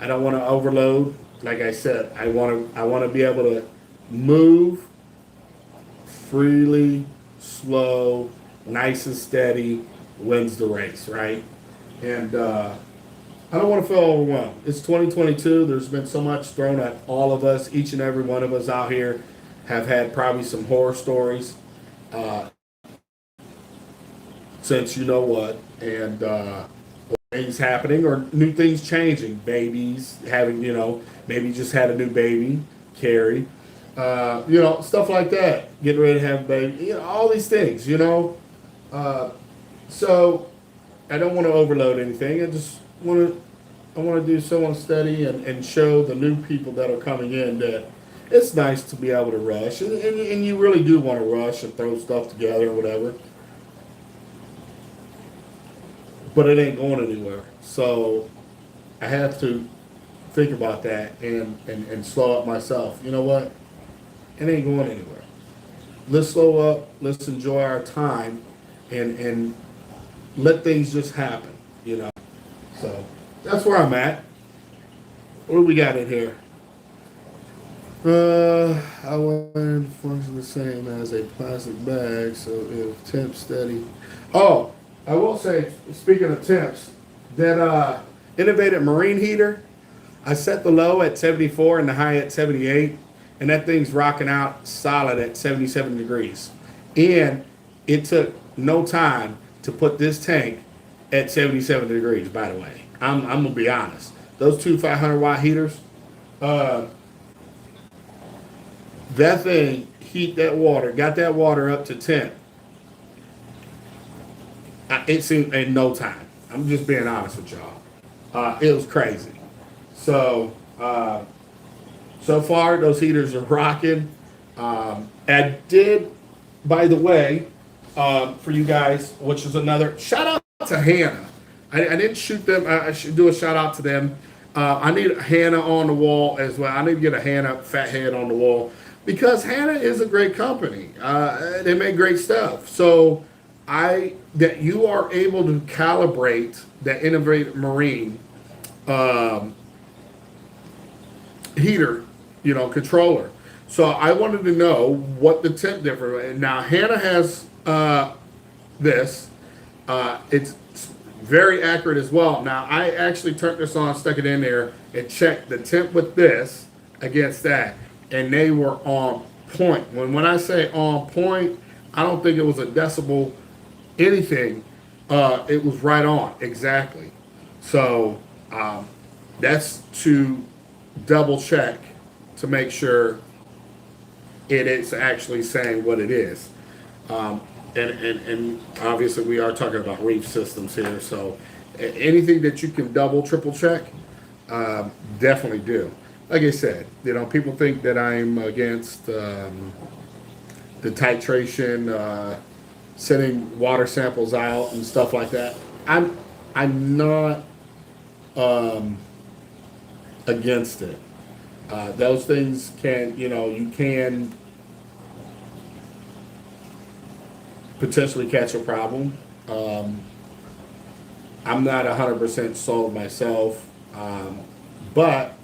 I don't want to overload. Like I said, I want to be able to move freely, slow, nice and steady wins the race, right? And I don't want to feel overwhelmed. It's 2022. There's been so much thrown at all of us. Each and every one of us out here have had probably some horror stories uh, since you know what, and things happening or new things changing. Babies having, maybe just had a new baby, carry, stuff like that. Getting ready to have a baby, all these things, Uh, so I don't want to overload anything. I want to do someone steady and show the new people that are coming in that it's nice to be able to rush, and you really do want to rush and throw stuff together or whatever, but it ain't going anywhere. So I have to think about that and slow up myself. You know what? It ain't going anywhere. Let's slow up. Let's enjoy our time, and let things just happen. So that's where I'm at. What do we got in here? I want function the same as a plastic bag, so if temp steady. Oh, I will say, speaking of temps, that innovative marine heater, I set the low at 74 and the high at 78, and that thing's rocking out solid at 77 degrees. And it took no time to put this tank at 77 degrees, by the way. I'm going to be honest. Those two 500-watt heaters, that thing heat that water, got that water up to temp. It seemed in no time. I'm just being honest with y'all. It was crazy. So, so far, those heaters are rocking. I did, by the way, for you guys, which is another shout out to Hannah. I didn't shoot them. I should do a shout out to them. I need Hannah on the wall as well. I need to get a Hannah Fathead on the wall because Hannah is a great company. They make great stuff. So that you are able to calibrate that innovative marine heater, controller. So I wanted to know what the temp difference. And now Hannah has this. It's very accurate as well. Now I actually turned this on, stuck it in there, and checked the temp with this against that, and they were on point. When I say on point, I don't think it was a decibel, anything. It was right on, exactly. So that's to double check to make sure it is actually saying what it is. And obviously we are talking about reef systems here, so anything that you can double, triple check, definitely do. Like I said, people think that I'm against the titration, sending water samples out and stuff like that. I'm not against it. Those things can, you can potentially catch a problem. I'm not 100% sold myself, but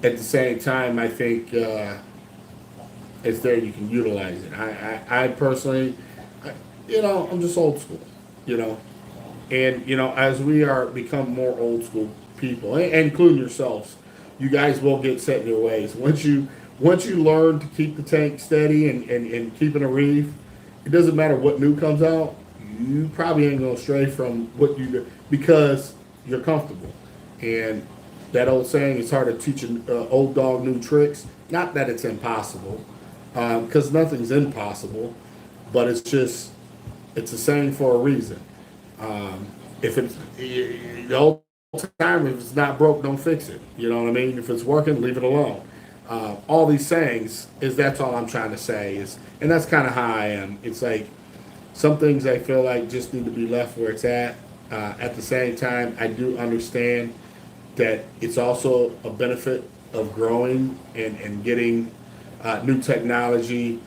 at the same time, I think it's there. You can utilize it. I personally, I'm just old school, and as we are become more old school people, and including yourselves, you guys will get set in your ways. Once you learn to keep the tank steady and keeping a reef, it doesn't matter what new comes out. You probably ain't gonna stray from what you do because you're comfortable. And that old saying, it's hard to teach an old dog new tricks. Not that it's impossible, because nothing's impossible, but it's a saying for a reason. If it's the old time, if it's not broke, don't fix it. You know what I mean? If it's working, leave it alone. All these sayings that's all I'm trying to say is, and that's kind of how I am. It's like some things I feel like just need to be left where it's at. At the same time, I do understand that it's also a benefit of growing and getting new technology,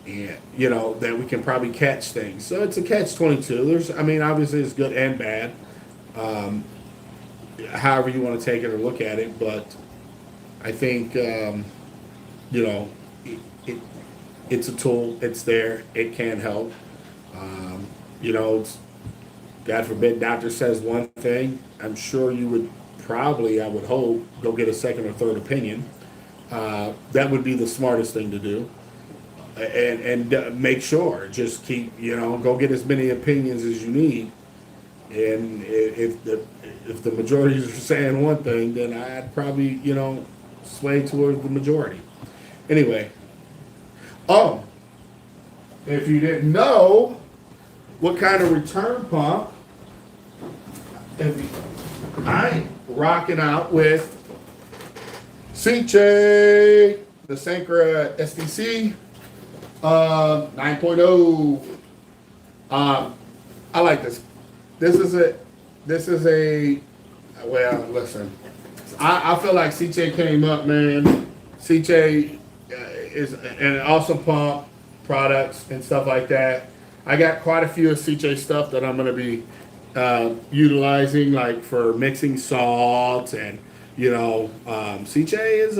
and that we can probably catch things. So it's a catch-22. Obviously it's good and bad, however you want to take it or look at it. But I think you know, it, it's a tool. It's there. It can help. Um, you know, it's, God forbid, doctor says one thing. I'm sure you would probably, I would hope, go get a second or third opinion. That would be the smartest thing to do. And make sure, just keep, go get as many opinions as you need. And if the majority are saying one thing, then I'd probably, sway towards the majority. Anyway, um, if you didn't know what kind of return pump, I'm rocking out with CJ, the Sankra SDC 9.0. I like this. This is a. Well, listen. I feel like CJ came up, man. CJ is an awesome pump, products and stuff like that. I got quite a few of CJ stuff that I'm going to be utilizing, like for mixing salt and CJ's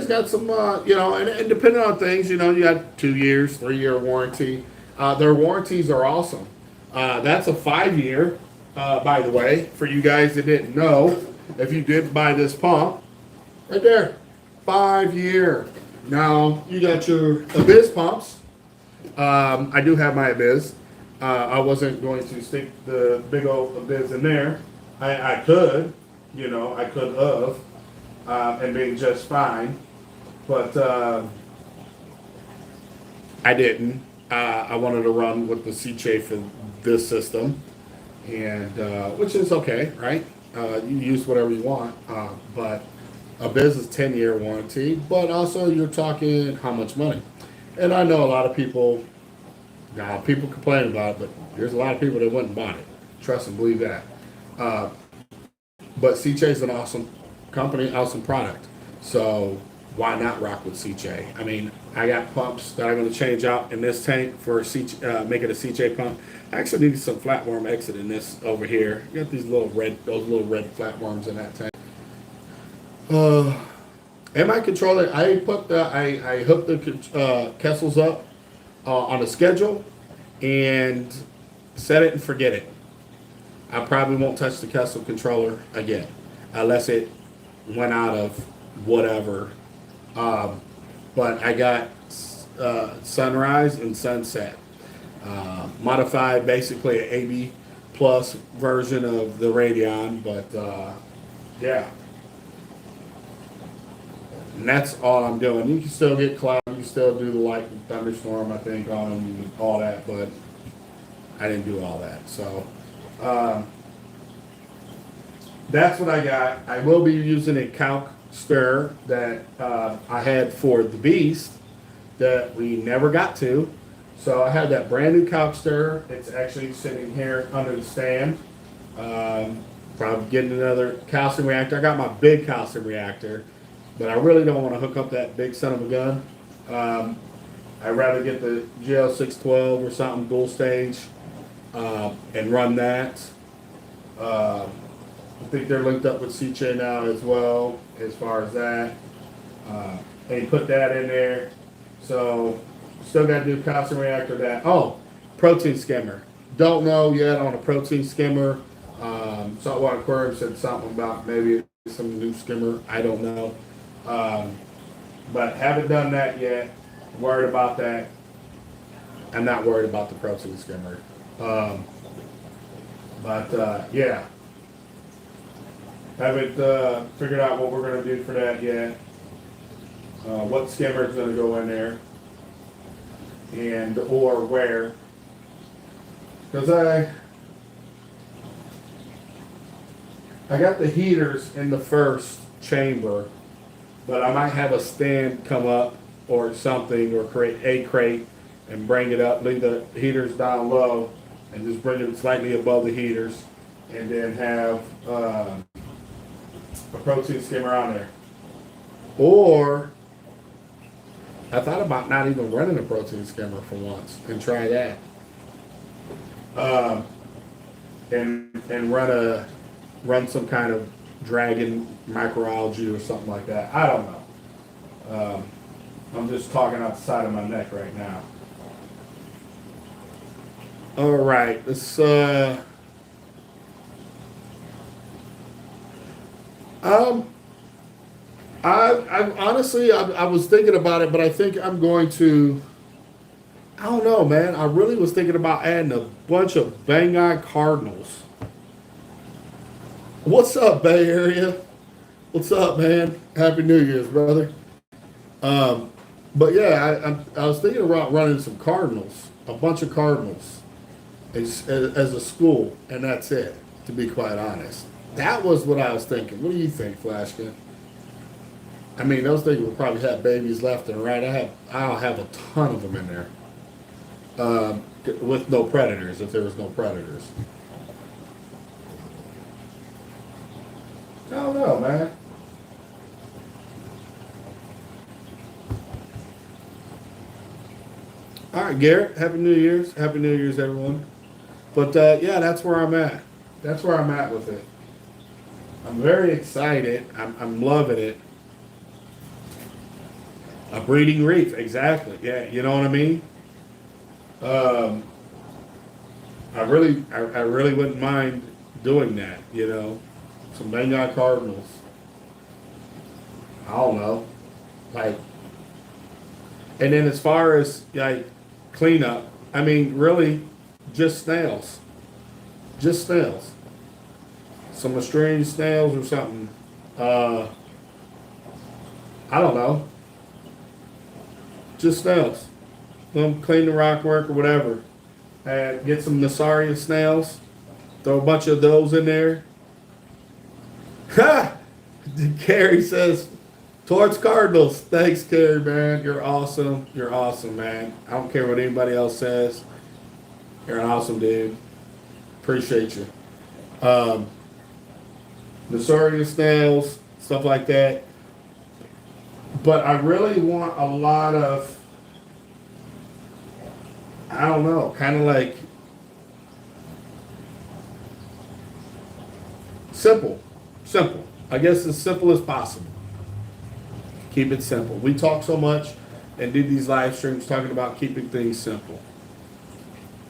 got some and depending on things, you got 2 years, 3 year warranty. Their warranties are awesome. That's a 5 year, by the way, for you guys that didn't know. If you did buy this pump, right there, 5 year. Now you got your Abyss pumps. I do have my Abyss. I wasn't going to stick the big old Abyss in there. I could, I could have, and been just fine, but I didn't. I wanted to run with the CJ for this system, and which is okay, right? You use whatever you want, but Abyss is 10 year warranty, but also you're talking how much money. And I know a lot of people. Now, people complain about it, but there's a lot of people that wouldn't buy it. Trust and believe that. But CJ is an awesome company, awesome product. So why not rock with CJ? I mean, I got pumps that I'm going to change out in this tank for make it a CJ pump. I actually need some flatworm exit in this over here. You got those little red flatworms in that tank. And my controller, I hooked the Kessels up on a schedule and set it and forget it. I probably won't touch the Kessel controller again unless it went out of whatever. But I got sunrise and sunset. Modified basically an AB plus version of the Radeon, but yeah. And that's all I'm doing. You can still get cloud, you can still do the light and thunderstorm, I think, on them and all that, but I didn't do all that. So that's what I got. I will be using a calc stir that I had for the Beast that we never got to. So I have that brand new calc stir. It's actually sitting here under the stand. Probably getting another calcium reactor. I got my big calcium reactor, but I really don't want to hook up that big son of a gun. I'd rather get the GL612 or something dual stage and run that. I think they're linked up with CJ now as well as far as that. And put that in there. So still got to do calcium reactor that. Oh, protein skimmer. Don't know yet on a protein skimmer. Saltwater Aquariums said something about maybe some new skimmer. I don't know. But haven't done that yet. Worried about that. I'm not worried about the protein skimmer. Yeah. Haven't figured out what we're going to do for that yet. What skimmer is going to go in there. And or where. Because I got the heaters in the first chamber, but I might have a stand come up or something, or create a crate and bring it up, leave the heaters down low and just bring it slightly above the heaters, and then have a protein skimmer on there. Or I thought about not even running a protein skimmer for once and try that. And run some kind of dragon microalgae or something like that. I don't know. I'm just talking out the side of my neck right now. All right, let's I honestly, I was thinking about it, but I think I'm going to. I don't know, man. I really was thinking about adding a bunch of Bang-eyed cardinals. What's up, Bay Area? What's up, man? Happy New Year's, brother. But yeah, I was thinking about running some cardinals, a bunch of cardinals, as a school, and that's it. To be quite honest, that was what I was thinking. What do you think, Flashkin? I mean, those things will probably have babies left and right. I'll have a ton of them in there, with no predators. If there was no predators, I don't know, man. All right, Garrett. Happy New Year's. Happy New Year's, everyone. But yeah, that's where I'm at. That's where I'm at with it. I'm very excited. I'm loving it. A breeding reef, exactly. Yeah, you know what I mean. I really wouldn't mind doing that. You know, some Bengal cardinals. I don't know, like. And then as far as like cleanup, I mean, really, just snails. Just snails. Some strange snails or something. I don't know. Just snails. Them clean the rock work or whatever. Get some Nassarian snails. Throw a bunch of those in there. Ha! Carrie says, towards Cardinals. Thanks, Carrie, man. You're awesome. You're awesome, man. I don't care what anybody else says. You're an awesome dude. Appreciate you. Nassarian snails, stuff like that. But I really want a lot of, I don't know, kind of like simple. I guess as simple as possible. Keep it simple. We talk so much and do these live streams talking about keeping things simple.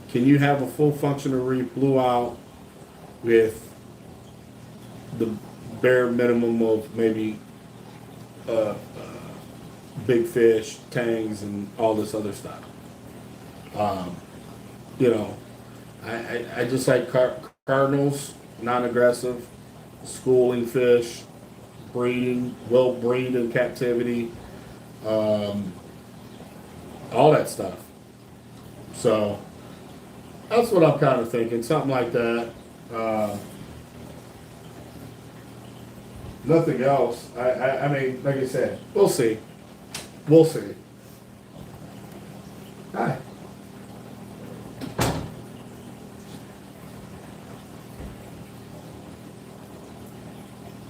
Can you have a full functional reef blew out with the bare minimum of maybe big fish, tangs, and all this other stuff? You know, I just like cardinals, non-aggressive, schooling fish, breeding, will breed in captivity, all that stuff. So that's what I'm kind of thinking, something like that. Nothing else. I mean, like I said, we'll see. We'll see. Hi.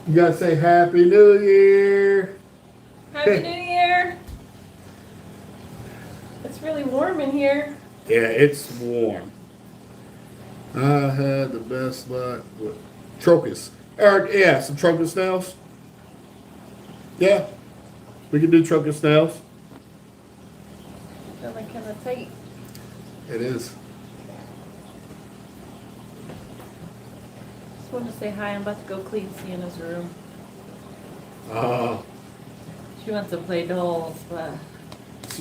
You gotta say Happy New Year. Happy New Year. It's really warm in here. Yeah, it's warm. I had the best luck with Trocus. Yeah, some Trocus snails. Yeah, we can do Trocus snails. Feeling kind of tight. It is. Just wanted to say hi. I'm about to go clean Sienna's room. She wants to play dolls, but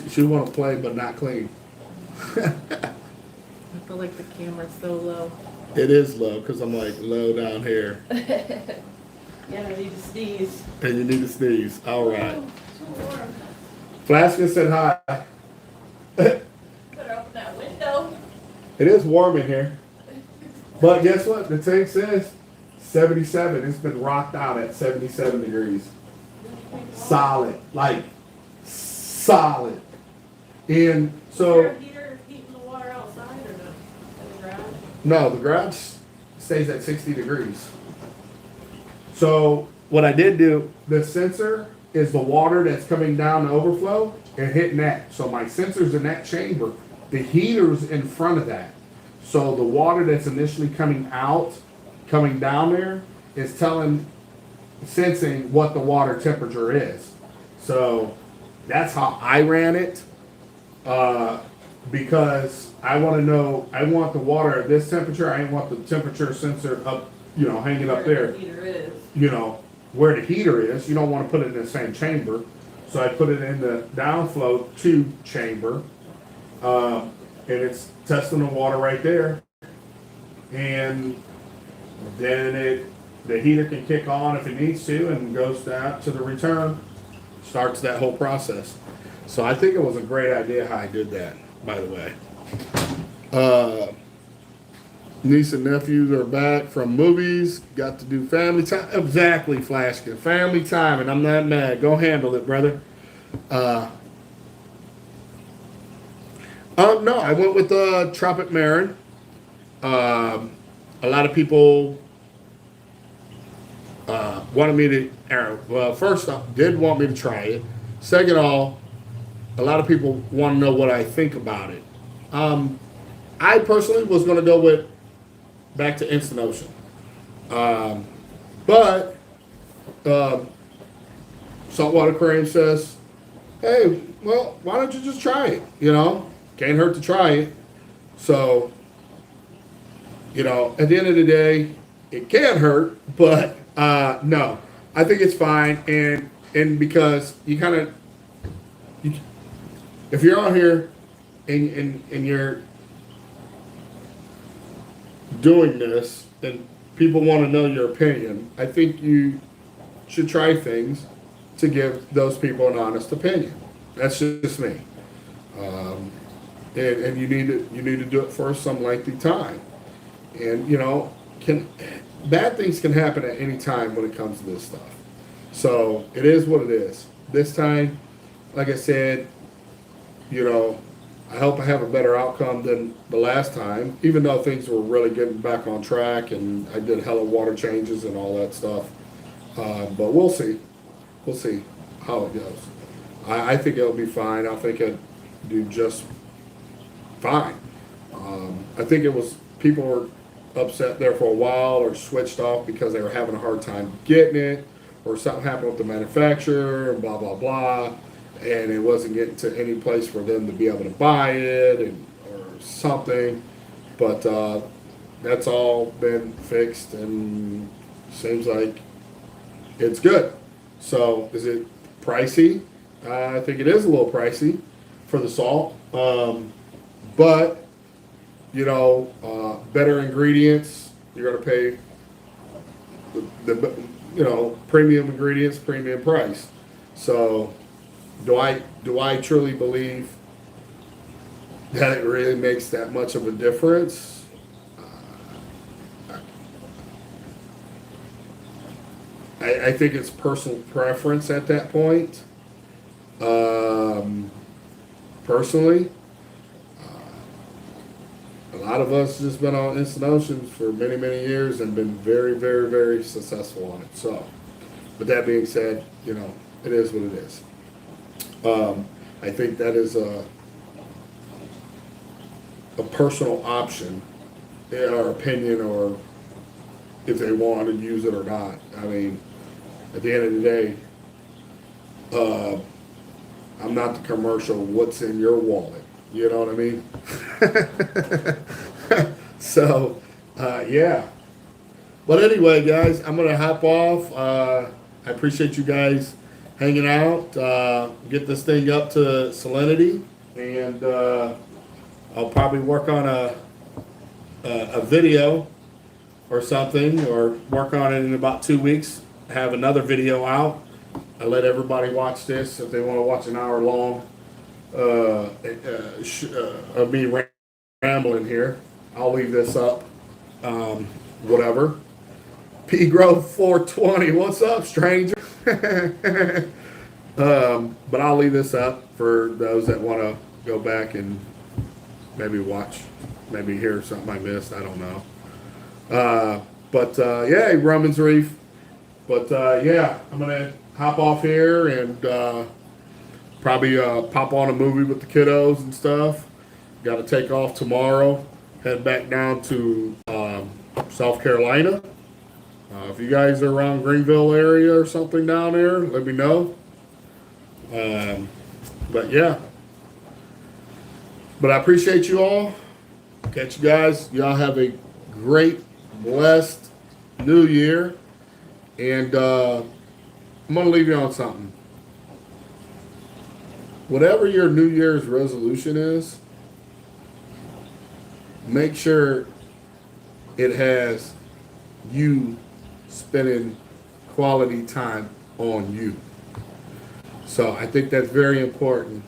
She want to play but not clean. I feel like the camera's so low. It is low because I'm like low down here. Yeah, I need to sneeze. And you need to sneeze. All right. Oh, so warm. Flaskin said hi. Better open that window. It is warm in here. But guess what? The tank says 77. It's been rocked out at 77 degrees. Solid. Like, solid. And so... Is there a heater heating the water outside or no? In the garage? No, the garage stays at 60 degrees. So what I did do, the sensor is the water that's coming down the overflow and hitting that. So my sensor's in that chamber. The heater's in front of that. So the water that's initially coming out, coming down there, is telling sensing what the water temperature is. So that's how I ran it. Because I want to know, I want the water at this temperature. I want the temperature sensor up, hanging up there. Where the heater is. Where the heater is. You don't want to put it in the same chamber. So I put it in the downflow tube chamber. And it's testing the water right there. And then the heater can kick on if it needs to and goes down to the return. Starts that whole process. So I think it was a great idea how I did that, by the way. Niece and nephews are back from movies. Got to do family time. Exactly, Flashkin. Family time, and I'm not mad. Go handle it, brother. No, I went with Tropic Marin. A lot of people wanted me to, well, first off, did want me to try it. Second off, a lot of people want to know what I think about it. I personally was going to go with back to Instant Ocean. But Saltwater Aquarium says, hey, well, why don't you just try it? Can't hurt to try it. So, at the end of the day, it can hurt, but no, I think it's fine. And because you kind of, if you're out here and you're doing this and people want to know your opinion, I think you should try things to give those people an honest opinion. That's just me. And you need to do it for some lengthy time. And bad things can happen at any time when it comes to this stuff. So it is what it is. This time, like I said, I hope I have a better outcome than the last time, even though things were really getting back on track and I did hella water changes and all that stuff. But we'll see. We'll see how it goes. I think it'll be fine. I think it'll do just fine. I think it was people were upset there for a while or switched off because they were having a hard time getting it or something happened with the manufacturer and blah, blah, blah. And it wasn't getting to any place for them to be able to buy it or something. But that's all been fixed and seems like it's good. So is it pricey? I think it is a little pricey for the salt. But, better ingredients, you're going to pay the premium ingredients, premium price. So do I truly believe that it really makes that much of a difference? I think it's personal preference at that point. Personally, a lot of us just been on Instant Oceans for many, many years and been very, very, very successful on it. So, with that being said, it is what it is. I think that is a personal option, or opinion, or if they want to use it or not. I mean, at the end of the day, I'm not the commercial, what's in your wallet? You know what I mean? So, yeah. But anyway, guys, I'm going to hop off. I appreciate you guys hanging out. Get this thing up to salinity. And I'll probably work on a video or something, or work on it in about 2 weeks. Have another video out. I let everybody watch this if they want to watch an hour long of me rambling here. I'll leave this up. Whatever. P Grove 420. What's up, stranger? But I'll leave this up for those that want to go back and maybe watch, maybe hear something I missed. I don't know. But yeah, Rumman's Reef. But yeah, I'm gonna hop off here and probably pop on a movie with the kiddos and stuff. Got to take off tomorrow. Head back down to South Carolina If you guys are around Greenville area or something down there, let me know. But yeah. But I appreciate you all. Catch you guys. Y'all have a great, blessed new year. And I'm going to leave you on something. Whatever your New Year's resolution is, make sure it has you spending quality time on you. So I think that's very important.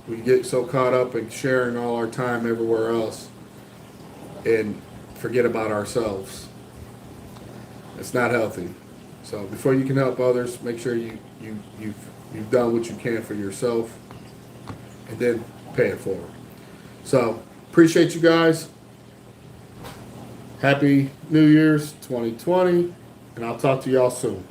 We get so caught up in sharing all our time everywhere else and forget about ourselves. It's not healthy. So before you can help others, make sure you've done what you can for yourself, and then pay it forward. So appreciate you guys. Happy New Year's 2020, and I'll talk to y'all soon.